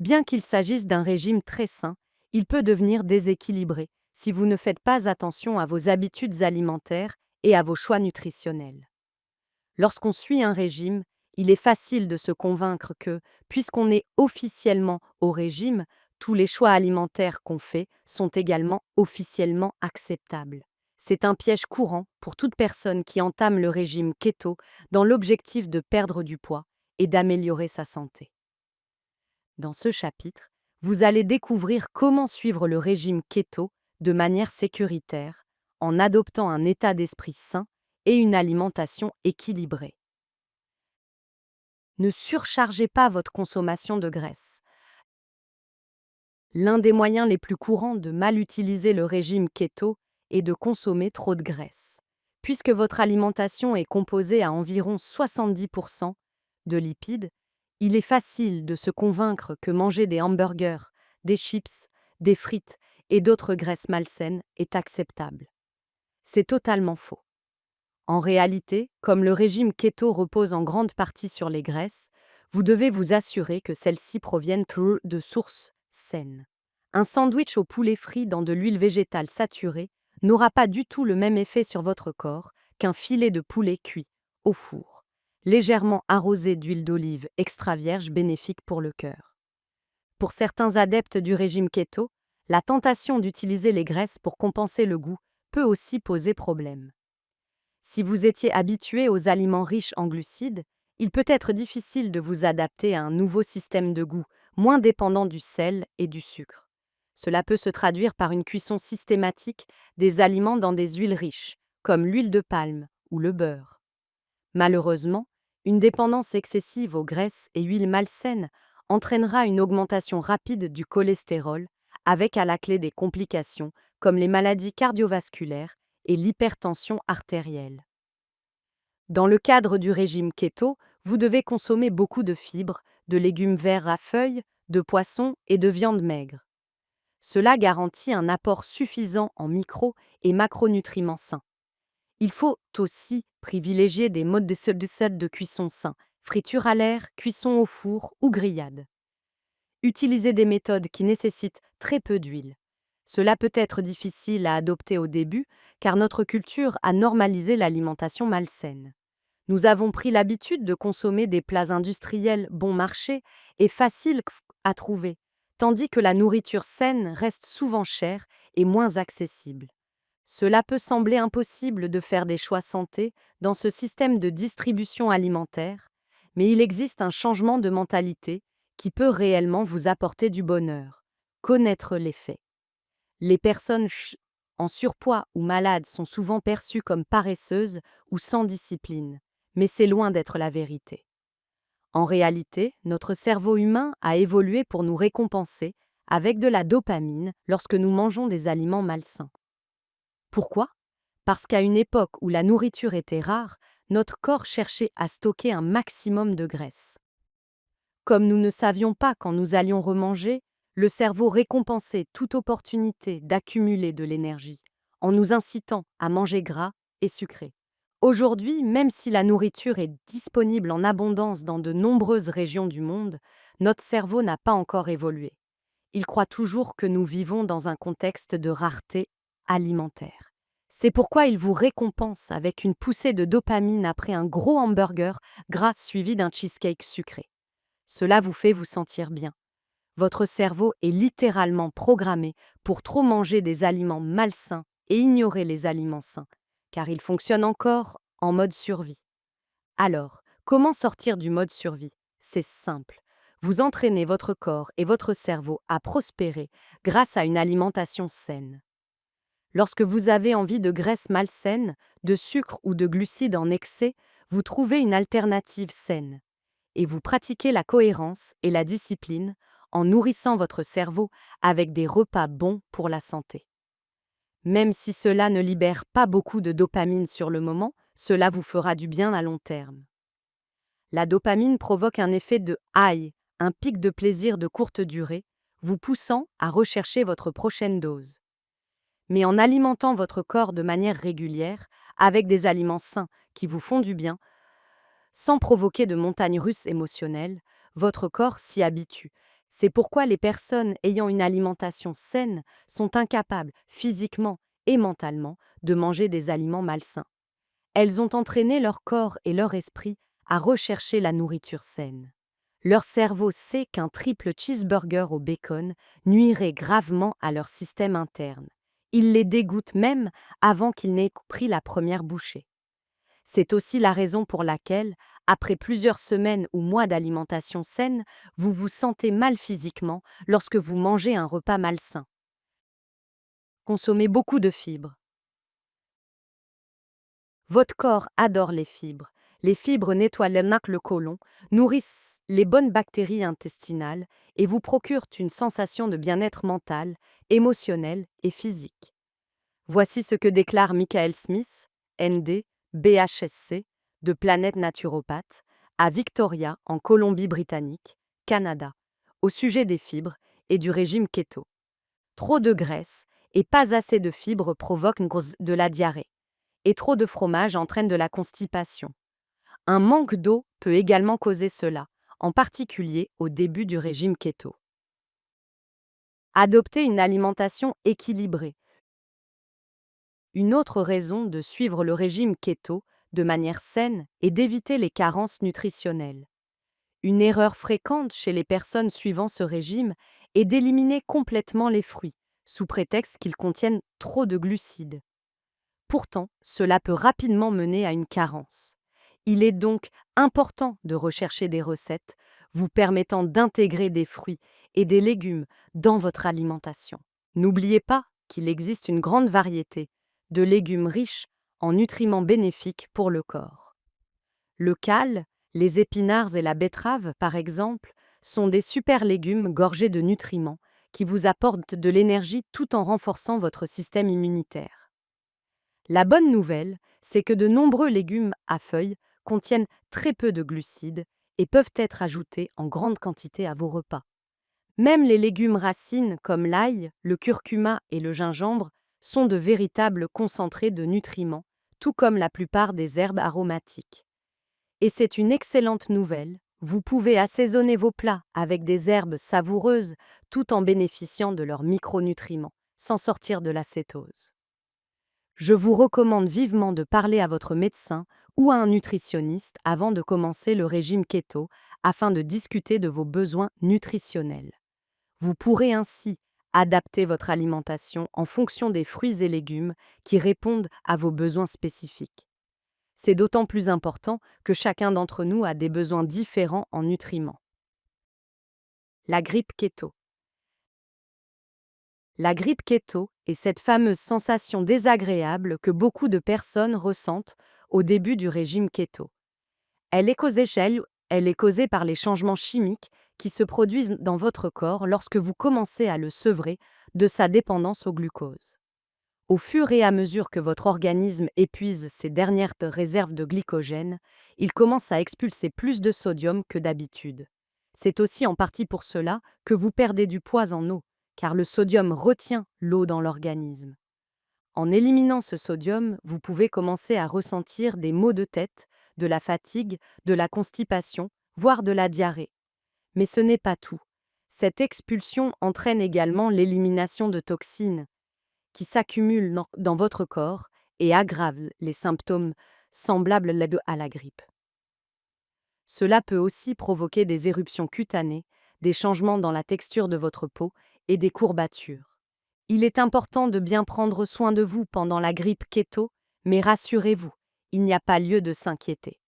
Bien qu'il s'agisse d'un régime très sain, il peut devenir déséquilibré si vous ne faites pas attention à vos habitudes alimentaires et à vos choix nutritionnels. Lorsqu'on suit un régime, il est facile de se convaincre que, puisqu'on est officiellement au régime, tous les choix alimentaires qu'on fait sont également officiellement acceptables. C'est un piège courant pour toute personne qui entame le régime keto dans l'objectif de perdre du poids et d'améliorer sa santé. Dans ce chapitre, vous allez découvrir comment suivre le régime keto de manière sécuritaire, en adoptant un état d'esprit sain et une alimentation équilibrée. Ne surchargez pas votre consommation de graisse. L'un des moyens les plus courants de mal utiliser le régime keto est de consommer trop de graisse. Puisque votre alimentation est composée à environ 70% de lipides, il est facile de se convaincre que manger des hamburgers, des chips, des frites et d'autres graisses malsaines est acceptable. C'est totalement faux. En réalité, comme le régime keto repose en grande partie sur les graisses, vous devez vous assurer que celles-ci proviennent de sources saines. Un sandwich au poulet frit dans de l'huile végétale saturée n'aura pas du tout le même effet sur votre corps qu'un filet de poulet cuit au four, légèrement arrosé d'huile d'olive extra vierge bénéfique pour le cœur. Pour certains adeptes du régime keto, la tentation d'utiliser les graisses pour compenser le goût peut aussi poser problème. Si vous étiez habitué aux aliments riches en glucides, il peut être difficile de vous adapter à un nouveau système de goût, moins dépendant du sel et du sucre. Cela peut se traduire par une cuisson systématique des aliments dans des huiles riches, comme l'huile de palme ou le beurre. Malheureusement, une dépendance excessive aux graisses et huiles malsaines entraînera une augmentation rapide du cholestérol, avec à la clé des complications comme les maladies cardiovasculaires et l'hypertension artérielle. Dans le cadre du régime keto, vous devez consommer beaucoup de fibres, de légumes verts à feuilles, de poissons et de viande maigre. Cela garantit un apport suffisant en micro- et macronutriments sains. Il faut aussi privilégier des modes de cuisson sains, friture à l'air, cuisson au four ou grillade. Utilisez des méthodes qui nécessitent très peu d'huile. Cela peut être difficile à adopter au début, car notre culture a normalisé l'alimentation malsaine. Nous avons pris l'habitude de consommer des plats industriels bon marché et faciles à trouver, tandis que la nourriture saine reste souvent chère et moins accessible. Cela peut sembler impossible de faire des choix santé dans ce système de distribution alimentaire, Mais il existe un changement de mentalité qui peut réellement vous apporter du bonheur. Connaître les faits. Les personnes en surpoids ou malades sont souvent perçues comme paresseuses ou sans discipline, mais c'est loin d'être la vérité. En réalité, notre cerveau humain a évolué pour nous récompenser avec de la dopamine lorsque nous mangeons des aliments malsains. Pourquoi? Parce qu'à une époque où la nourriture était rare, notre corps cherchait à stocker un maximum de graisse. Comme nous ne savions pas quand nous allions remanger, le cerveau récompensait toute opportunité d'accumuler de l'énergie, en nous incitant à manger gras et sucré. Aujourd'hui, même si la nourriture est disponible en abondance dans de nombreuses régions du monde, notre cerveau n'a pas encore évolué. Il croit toujours que nous vivons dans un contexte de rareté alimentaire. C'est pourquoi il vous récompense avec une poussée de dopamine après un gros hamburger gras suivi d'un cheesecake sucré. Cela vous fait vous sentir bien. Votre cerveau est littéralement programmé pour trop manger des aliments malsains et ignorer les aliments sains, car il fonctionne encore en mode survie. Alors, comment sortir du mode survie? C'est simple. Vous entraînez votre corps et votre cerveau à prospérer grâce à une alimentation saine. Lorsque vous avez envie de graisse malsaine, de sucre ou de glucides en excès, vous trouvez une alternative saine et vous pratiquez la cohérence et la discipline en nourrissant votre cerveau avec des repas bons pour la santé. Même si cela ne libère pas beaucoup de dopamine sur le moment, cela vous fera du bien à long terme. La dopamine provoque un effet de high, un pic de plaisir de courte durée, vous poussant à rechercher votre prochaine dose. Mais en alimentant votre corps de manière régulière, avec des aliments sains qui vous font du bien, sans provoquer de montagnes russes émotionnelles, votre corps s'y habitue. C'est pourquoi les personnes ayant une alimentation saine sont incapables, physiquement et mentalement, de manger des aliments malsains. Elles ont entraîné leur corps et leur esprit à rechercher la nourriture saine. Leur cerveau sait qu'un triple cheeseburger au bacon nuirait gravement à leur système interne. Il les dégoûte même avant qu'ils n'aient pris la première bouchée. C'est aussi la raison pour laquelle, après plusieurs semaines ou mois d'alimentation saine, vous vous sentez mal physiquement lorsque vous mangez un repas malsain. Consommez beaucoup de fibres. Votre corps adore les fibres. Les fibres nettoient le côlon, nourrissent les bonnes bactéries intestinales et vous procurent une sensation de bien-être mental, émotionnel et physique. Voici ce que déclare Michael Smith, ND, BHSC, de Planète Naturopathe, à Victoria, en Colombie-Britannique, Canada, au sujet des fibres et du régime keto. Trop de graisse et pas assez de fibres provoquent de la diarrhée, et trop de fromage entraîne de la constipation. Un manque d'eau peut également causer cela, en particulier au début du régime keto. Adopter une alimentation équilibrée. Une autre raison de suivre le régime keto de manière saine est d'éviter les carences nutritionnelles. Une erreur fréquente chez les personnes suivant ce régime est d'éliminer complètement les fruits, sous prétexte qu'ils contiennent trop de glucides. Pourtant, cela peut rapidement mener à une carence. Il est donc important de rechercher des recettes vous permettant d'intégrer des fruits et des légumes dans votre alimentation. N'oubliez pas qu'il existe une grande variété de légumes riches en nutriments bénéfiques pour le corps. Le cale, les épinards et la betterave, par exemple, sont des super légumes gorgés de nutriments qui vous apportent de l'énergie tout en renforçant votre système immunitaire. La bonne nouvelle, c'est que de nombreux légumes à feuilles contiennent très peu de glucides et peuvent être ajoutés en grande quantité à vos repas. Même les légumes racines comme l'ail, le curcuma et le gingembre sont de véritables concentrés de nutriments, tout comme la plupart des herbes aromatiques. Et c'est une excellente nouvelle, vous pouvez assaisonner vos plats avec des herbes savoureuses tout en bénéficiant de leurs micronutriments, sans sortir de la cétose. Je vous recommande vivement de parler à votre médecin ou à un nutritionniste avant de commencer le régime keto afin de discuter de vos besoins nutritionnels. Vous pourrez ainsi adapter votre alimentation en fonction des fruits et légumes qui répondent à vos besoins spécifiques. C'est d'autant plus important que chacun d'entre nous a des besoins différents en nutriments. La grippe keto. La grippe keto est cette fameuse sensation désagréable que beaucoup de personnes ressentent au début du régime keto. Elle est causée, elle est causée par les changements chimiques qui se produisent dans votre corps lorsque vous commencez à le sevrer de sa dépendance au glucose. Au fur et à mesure que votre organisme épuise ses dernières réserves de glycogène, il commence à expulser plus de sodium que d'habitude. C'est aussi en partie pour cela que vous perdez du poids en eau, car le sodium retient l'eau dans l'organisme. En éliminant ce sodium, vous pouvez commencer à ressentir des maux de tête, de la fatigue, de la constipation, voire de la diarrhée. Mais ce n'est pas tout. Cette expulsion entraîne également l'élimination de toxines qui s'accumulent dans votre corps et aggravent les symptômes semblables à la grippe. Cela peut aussi provoquer des éruptions cutanées, des changements dans la texture de votre peau et des courbatures. Il est important de bien prendre soin de vous pendant la grippe keto, mais rassurez-vous, il n'y a pas lieu de s'inquiéter.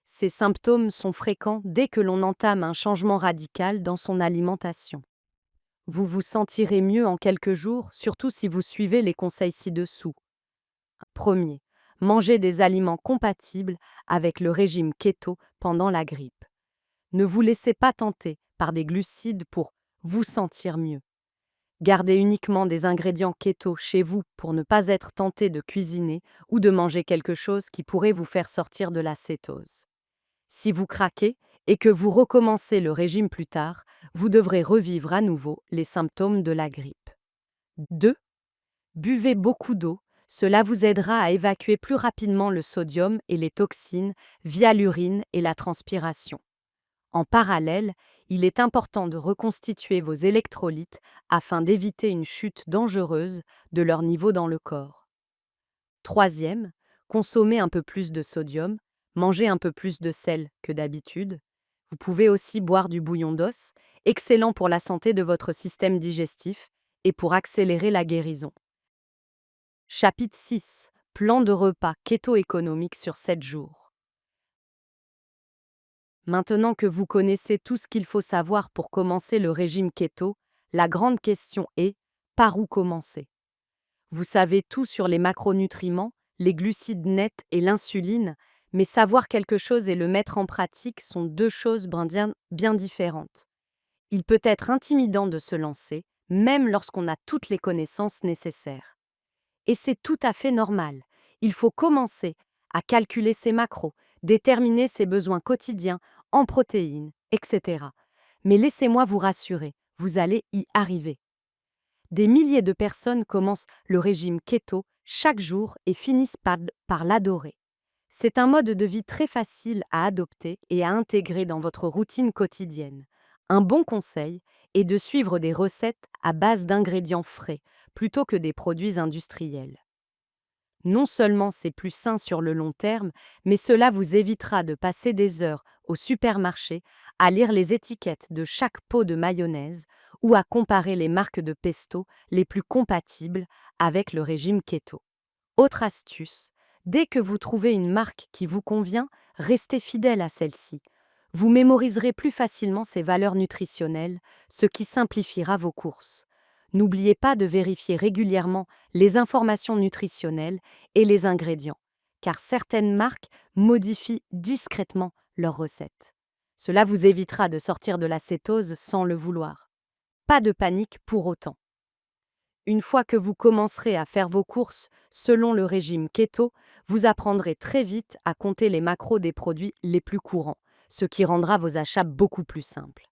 Ces symptômes sont fréquents dès que l'on entame un changement radical dans son alimentation. Vous vous sentirez mieux en quelques jours, surtout si vous suivez les conseils ci-dessous. Premier, mangez des aliments compatibles avec le régime keto pendant la grippe. Ne vous laissez pas tenter par des glucides pour vous sentir mieux. Gardez uniquement des ingrédients keto chez vous pour ne pas être tenté de cuisiner ou de manger quelque chose qui pourrait vous faire sortir de la cétose. Si vous craquez et que vous recommencez le régime plus tard, vous devrez revivre à nouveau les symptômes de la grippe. 2. Buvez beaucoup d'eau, cela vous aidera à évacuer plus rapidement le sodium et les toxines via l'urine et la transpiration. En parallèle, il est important de reconstituer vos électrolytes afin d'éviter une chute dangereuse de leur niveau dans le corps. Troisième, consommez un peu plus de sodium, mangez un peu plus de sel que d'habitude. Vous pouvez aussi boire du bouillon d'os, excellent pour la santé de votre système digestif et pour accélérer la guérison. Chapitre 6. Plan de repas keto-économique sur 7 jours. Maintenant que vous connaissez tout ce qu'il faut savoir pour commencer le régime keto, la grande question est, par où commencer? Vous savez tout sur les macronutriments, les glucides nets et l'insuline, mais savoir quelque chose et le mettre en pratique sont deux choses bien différentes. Il peut être intimidant de se lancer, même lorsqu'on a toutes les connaissances nécessaires. Et c'est tout à fait normal. Il faut commencer à calculer ses macros, déterminer ses besoins quotidiens en protéines, etc. Mais laissez-moi vous rassurer, vous allez y arriver. Des milliers de personnes commencent le régime keto chaque jour et finissent par l'adorer. C'est un mode de vie très facile à adopter et à intégrer dans votre routine quotidienne. Un bon conseil est de suivre des recettes à base d'ingrédients frais plutôt que des produits industriels. Non seulement c'est plus sain sur le long terme, mais cela vous évitera de passer des heures au supermarché à lire les étiquettes de chaque pot de mayonnaise ou à comparer les marques de pesto les plus compatibles avec le régime keto. Autre astuce, dès que vous trouvez une marque qui vous convient, restez fidèle à celle-ci. Vous mémoriserez plus facilement ses valeurs nutritionnelles, ce qui simplifiera vos courses. N'oubliez pas de vérifier régulièrement les informations nutritionnelles et les ingrédients, car certaines marques modifient discrètement leurs recettes. Cela vous évitera de sortir de la cétose sans le vouloir. Pas de panique pour autant. Une fois que vous commencerez à faire vos courses selon le régime keto, vous apprendrez très vite à compter les macros des produits les plus courants, ce qui rendra vos achats beaucoup plus simples.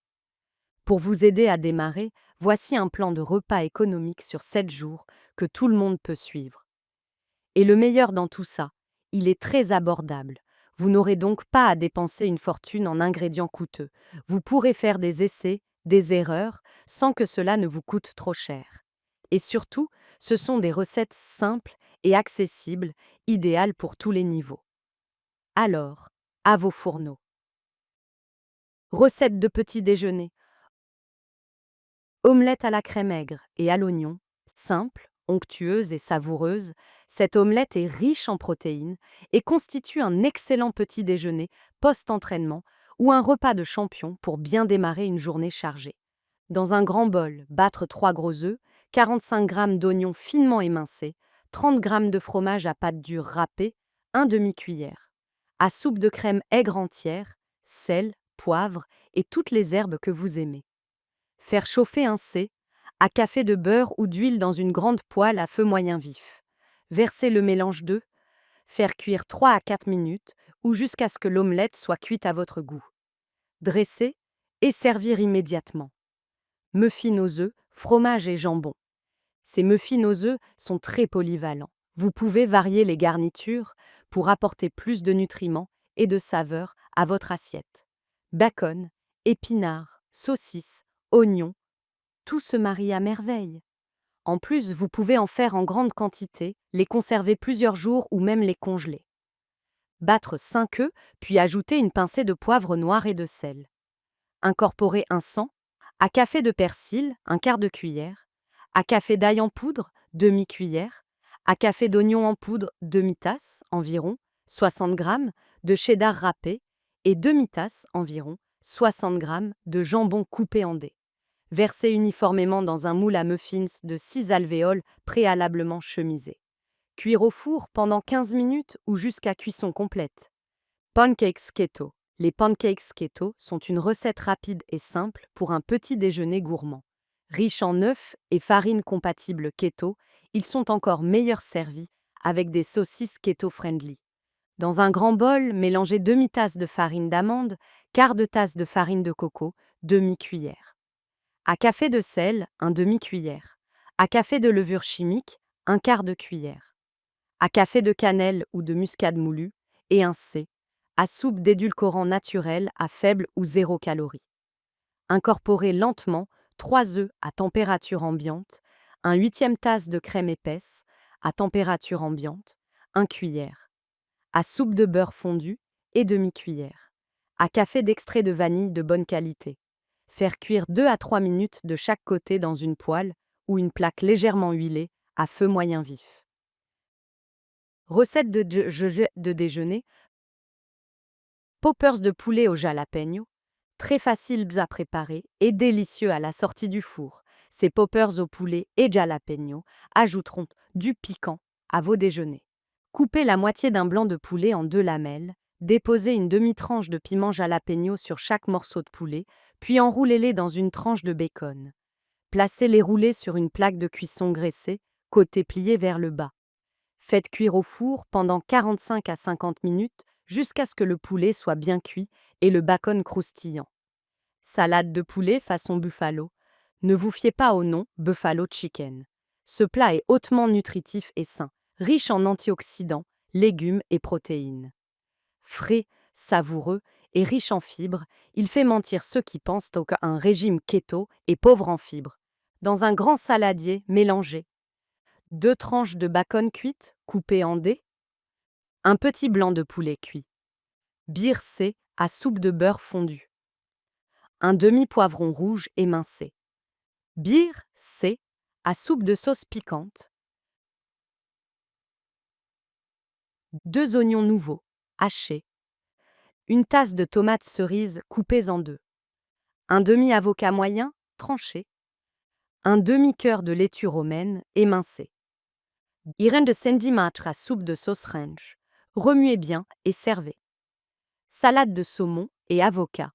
Pour vous aider à démarrer, voici un plan de repas économique sur 7 jours que tout le monde peut suivre. Et le meilleur dans tout ça, il est très abordable. Vous n'aurez donc pas à dépenser une fortune en ingrédients coûteux. Vous pourrez faire des essais, des erreurs, sans que cela ne vous coûte trop cher. Et surtout, ce sont des recettes simples et accessibles, idéales pour tous les niveaux. Alors, à vos fourneaux. Recette de petit déjeuner. Omelette à la crème aigre et à l'oignon, simple, Onctueuse et savoureuse, cette omelette est riche en protéines et constitue un excellent petit déjeuner post-entraînement ou un repas de champion pour bien démarrer une journée chargée. Dans un grand bol, battre 3 gros œufs, 45 g d'oignons finement émincés, 30 g de fromage à pâte dure râpé, un demi-cuillère. À soupe de crème aigre entière, sel, poivre et toutes les herbes que vous aimez. Faire chauffer un C à café de beurre ou d'huile dans une grande poêle à feu moyen vif. Verser le mélange d'œufs, faire cuire 3 à 4 minutes ou jusqu'à ce que l'omelette soit cuite à votre goût. Dresser et servir immédiatement. Muffins aux œufs, fromage et jambon. Ces muffins aux œufs sont très polyvalents. Vous pouvez varier les garnitures pour apporter plus de nutriments et de saveur à votre assiette. Bacon, épinards, saucisses, oignons, tout se marie à merveille. En plus, vous pouvez en faire en grande quantité, les conserver plusieurs jours ou même les congeler. Battre 5 œufs, puis ajouter une pincée de poivre noir et de sel. Incorporer un 100, à café de persil, un quart de cuillère, à café d'ail en poudre, demi-cuillère, à café d'oignon en poudre, demi-tasse, environ, 60 g, de cheddar râpé et demi-tasse, environ, 60 g, de jambon coupé en dés. Versez uniformément dans un moule à muffins de 6 alvéoles préalablement chemisés. Cuire au four pendant 15 minutes ou jusqu'à cuisson complète. Pancakes keto. Les pancakes keto sont une recette rapide et simple pour un petit déjeuner gourmand. Riches en œufs et farine compatible keto, ils sont encore meilleurs servis avec des saucisses keto-friendly. Dans un grand bol, mélangez demi-tasse de farine d'amande, quart de tasse de farine de coco, demi-cuillère. À café de sel, un demi-cuillère. À café de levure chimique, un quart de cuillère. À café de cannelle ou de muscade moulue, et un C. À soupe d'édulcorant naturel à faible ou zéro calorie. Incorporez lentement 3 œufs à température ambiante, un huitième tasse de crème épaisse à température ambiante, 1 cuillère. À soupe de beurre fondu et demi-cuillère. À café d'extrait de vanille de bonne qualité. Faire cuire 2 à 3 minutes de chaque côté dans une poêle ou une plaque légèrement huilée à feu moyen vif. Recette de déjeuner. Poppers de poulet au jalapeno. Très faciles à préparer et délicieux à la sortie du four. Ces poppers au poulet et jalapeno ajouteront du piquant à vos déjeuners. Coupez la moitié d'un blanc de poulet en 2 lamelles. Déposez une demi-tranche de piment jalapeno sur chaque morceau de poulet, puis enroulez-les dans une tranche de bacon. Placez les roulés sur une plaque de cuisson graissée, côté plié vers le bas. Faites cuire au four pendant 45 à 50 minutes jusqu'à ce que le poulet soit bien cuit et le bacon croustillant. Salade de poulet façon buffalo. Ne vous fiez pas au nom buffalo chicken. Ce plat est hautement nutritif et sain, riche en antioxydants, légumes et protéines. Frais, savoureux et riche en fibres, il fait mentir ceux qui pensent qu'un régime keto est pauvre en fibres. Dans un grand saladier, mélangez 2 tranches de bacon cuite, coupées en dés, un petit blanc de poulet cuit, Bir C à soupe de beurre fondu, un demi-poivron rouge émincé, Bir C à soupe de sauce piquante, 2 oignons nouveaux, hachés, une tasse de tomates cerises coupées en 2, un demi-avocat moyen, tranché, un demi-cœur de laitue romaine émincé. Irène de centimètres à soupe de sauce ranch. Remuez bien et servez. Salade de saumon et avocat.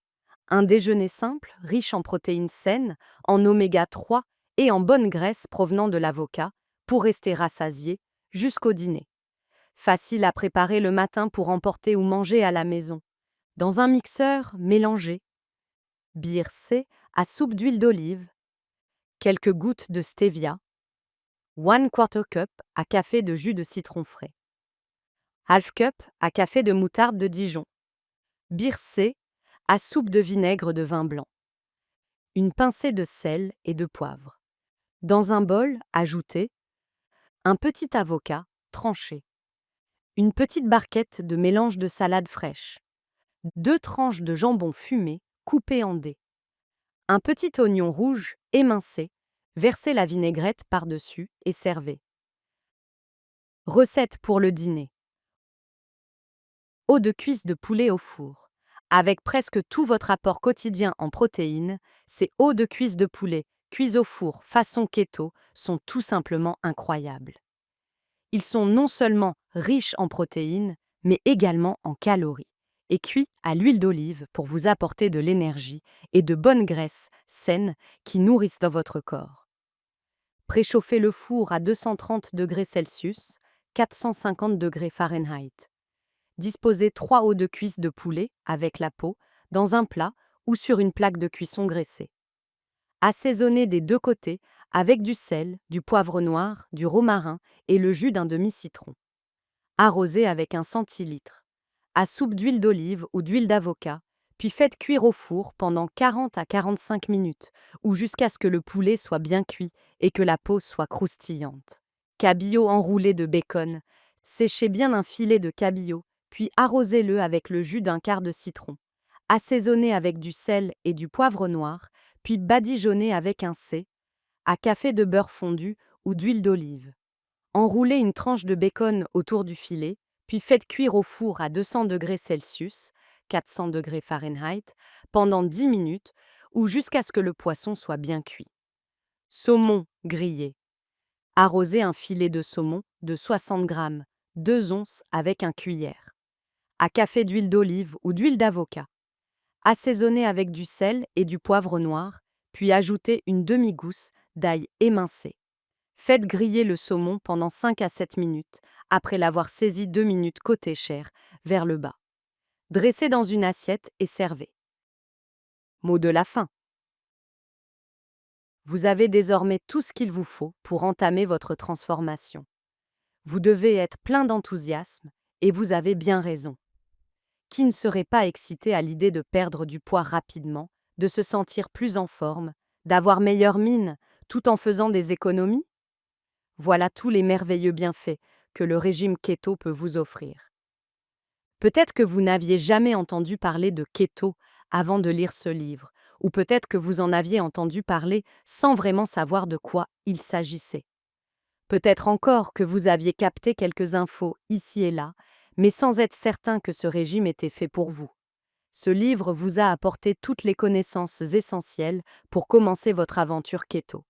Un déjeuner simple, riche en protéines saines, en oméga 3 et en bonne graisse provenant de l'avocat, pour rester rassasié jusqu'au dîner. Facile à préparer le matin pour emporter ou manger à la maison. Dans un mixeur, mélangez Bir C à soupe d'huile d'olive, quelques gouttes de stevia, 1/4 cup à café de jus de citron frais, half cup à café de moutarde de Dijon, Bir C à soupe de vinaigre de vin blanc, une pincée de sel et de poivre. Dans un bol, ajoutez un petit avocat tranché, une petite barquette de mélange de salade fraîche, 2 tranches de jambon fumé coupé en dés, un petit oignon rouge émincé, versez la vinaigrette par-dessus et servez. Recette pour le dîner. Eau de cuisse de poulet au four. Avec presque tout votre apport quotidien en protéines, ces eaux de cuisse de poulet, cuits au four façon keto, sont tout simplement incroyables. Ils sont non seulement riches en protéines, mais également en calories, et cuits à l'huile d'olive pour vous apporter de l'énergie et de bonnes graisses saines qui nourrissent dans votre corps. Préchauffez le four à 230 degrés Celsius, 450 degrés Fahrenheit. Disposez 3 os de cuisse de poulet, avec la peau, dans un plat ou sur une plaque de cuisson graissée. Assaisonnez des deux côtés avec du sel, du poivre noir, du romarin et le jus d'un demi-citron. Arrosez avec un centilitre. À soupe d'huile d'olive ou d'huile d'avocat, puis faites cuire au four pendant 40 à 45 minutes ou jusqu'à ce que le poulet soit bien cuit et que la peau soit croustillante. Cabillaud enroulé de bacon. Séchez bien un filet de cabillaud, puis arrosez-le avec le jus d'un quart de citron. Assaisonnez avec du sel et du poivre noir, puis badigeonnez avec un à café de beurre fondu ou d'huile d'olive. Enroulez une tranche de bacon autour du filet, puis faites cuire au four à 200 degrés Celsius, 400 degrés Fahrenheit, pendant 10 minutes ou jusqu'à ce que le poisson soit bien cuit. Saumon grillé. Arrosez un filet de saumon de 60 grammes, 2 onces avec un cuillère. À café d'huile d'olive ou d'huile d'avocat. Assaisonnez avec du sel et du poivre noir, puis ajoutez une demi-gousse d'ail émincé. Faites griller le saumon pendant 5 à 7 minutes, après l'avoir saisi 2 minutes côté chair, vers le bas. Dressez dans une assiette et servez. Mot de la fin. Vous avez désormais tout ce qu'il vous faut pour entamer votre transformation. Vous devez être plein d'enthousiasme, et vous avez bien raison. Qui ne serait pas excité à l'idée de perdre du poids rapidement, de se sentir plus en forme, d'avoir meilleure mine, tout en faisant des économies? Voilà tous les merveilleux bienfaits que le régime keto peut vous offrir. Peut-être que vous n'aviez jamais entendu parler de keto avant de lire ce livre, ou peut-être que vous en aviez entendu parler sans vraiment savoir de quoi il s'agissait. Peut-être encore que vous aviez capté quelques infos ici et là, mais sans être certain que ce régime était fait pour vous. Ce livre vous a apporté toutes les connaissances essentielles pour commencer votre aventure keto.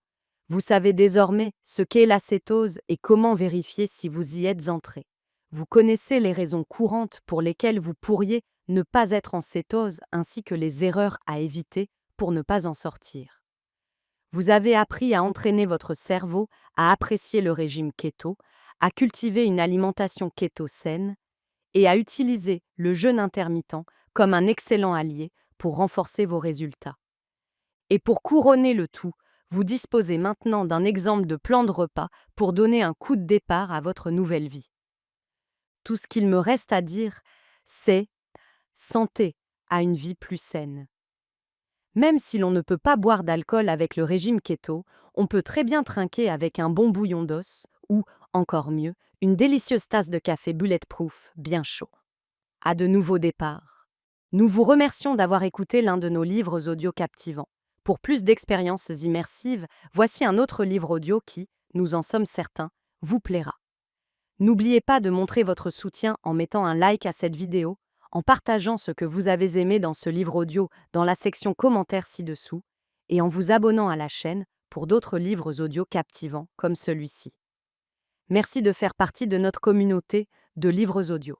Vous savez désormais ce qu'est la cétose et comment vérifier si vous y êtes entré. Vous connaissez les raisons courantes pour lesquelles vous pourriez ne pas être en cétose ainsi que les erreurs à éviter pour ne pas en sortir. Vous avez appris à entraîner votre cerveau à apprécier le régime keto, à cultiver une alimentation keto saine et à utiliser le jeûne intermittent comme un excellent allié pour renforcer vos résultats. Et pour couronner le tout, vous disposez maintenant d'un exemple de plan de repas pour donner un coup de départ à votre nouvelle vie. Tout ce qu'il me reste à dire, c'est santé à une vie plus saine. Même si l'on ne peut pas boire d'alcool avec le régime keto, on peut très bien trinquer avec un bon bouillon d'os ou, encore mieux, une délicieuse tasse de café bulletproof bien chaud. À de nouveaux départs. Nous vous remercions d'avoir écouté l'un de nos livres audio captivants. Pour plus d'expériences immersives, voici un autre livre audio qui, nous en sommes certains, vous plaira. N'oubliez pas de montrer votre soutien en mettant un like à cette vidéo, en partageant ce que vous avez aimé dans ce livre audio dans la section commentaires ci-dessous, et en vous abonnant à la chaîne pour d'autres livres audio captivants comme celui-ci. Merci de faire partie de notre communauté de livres audio.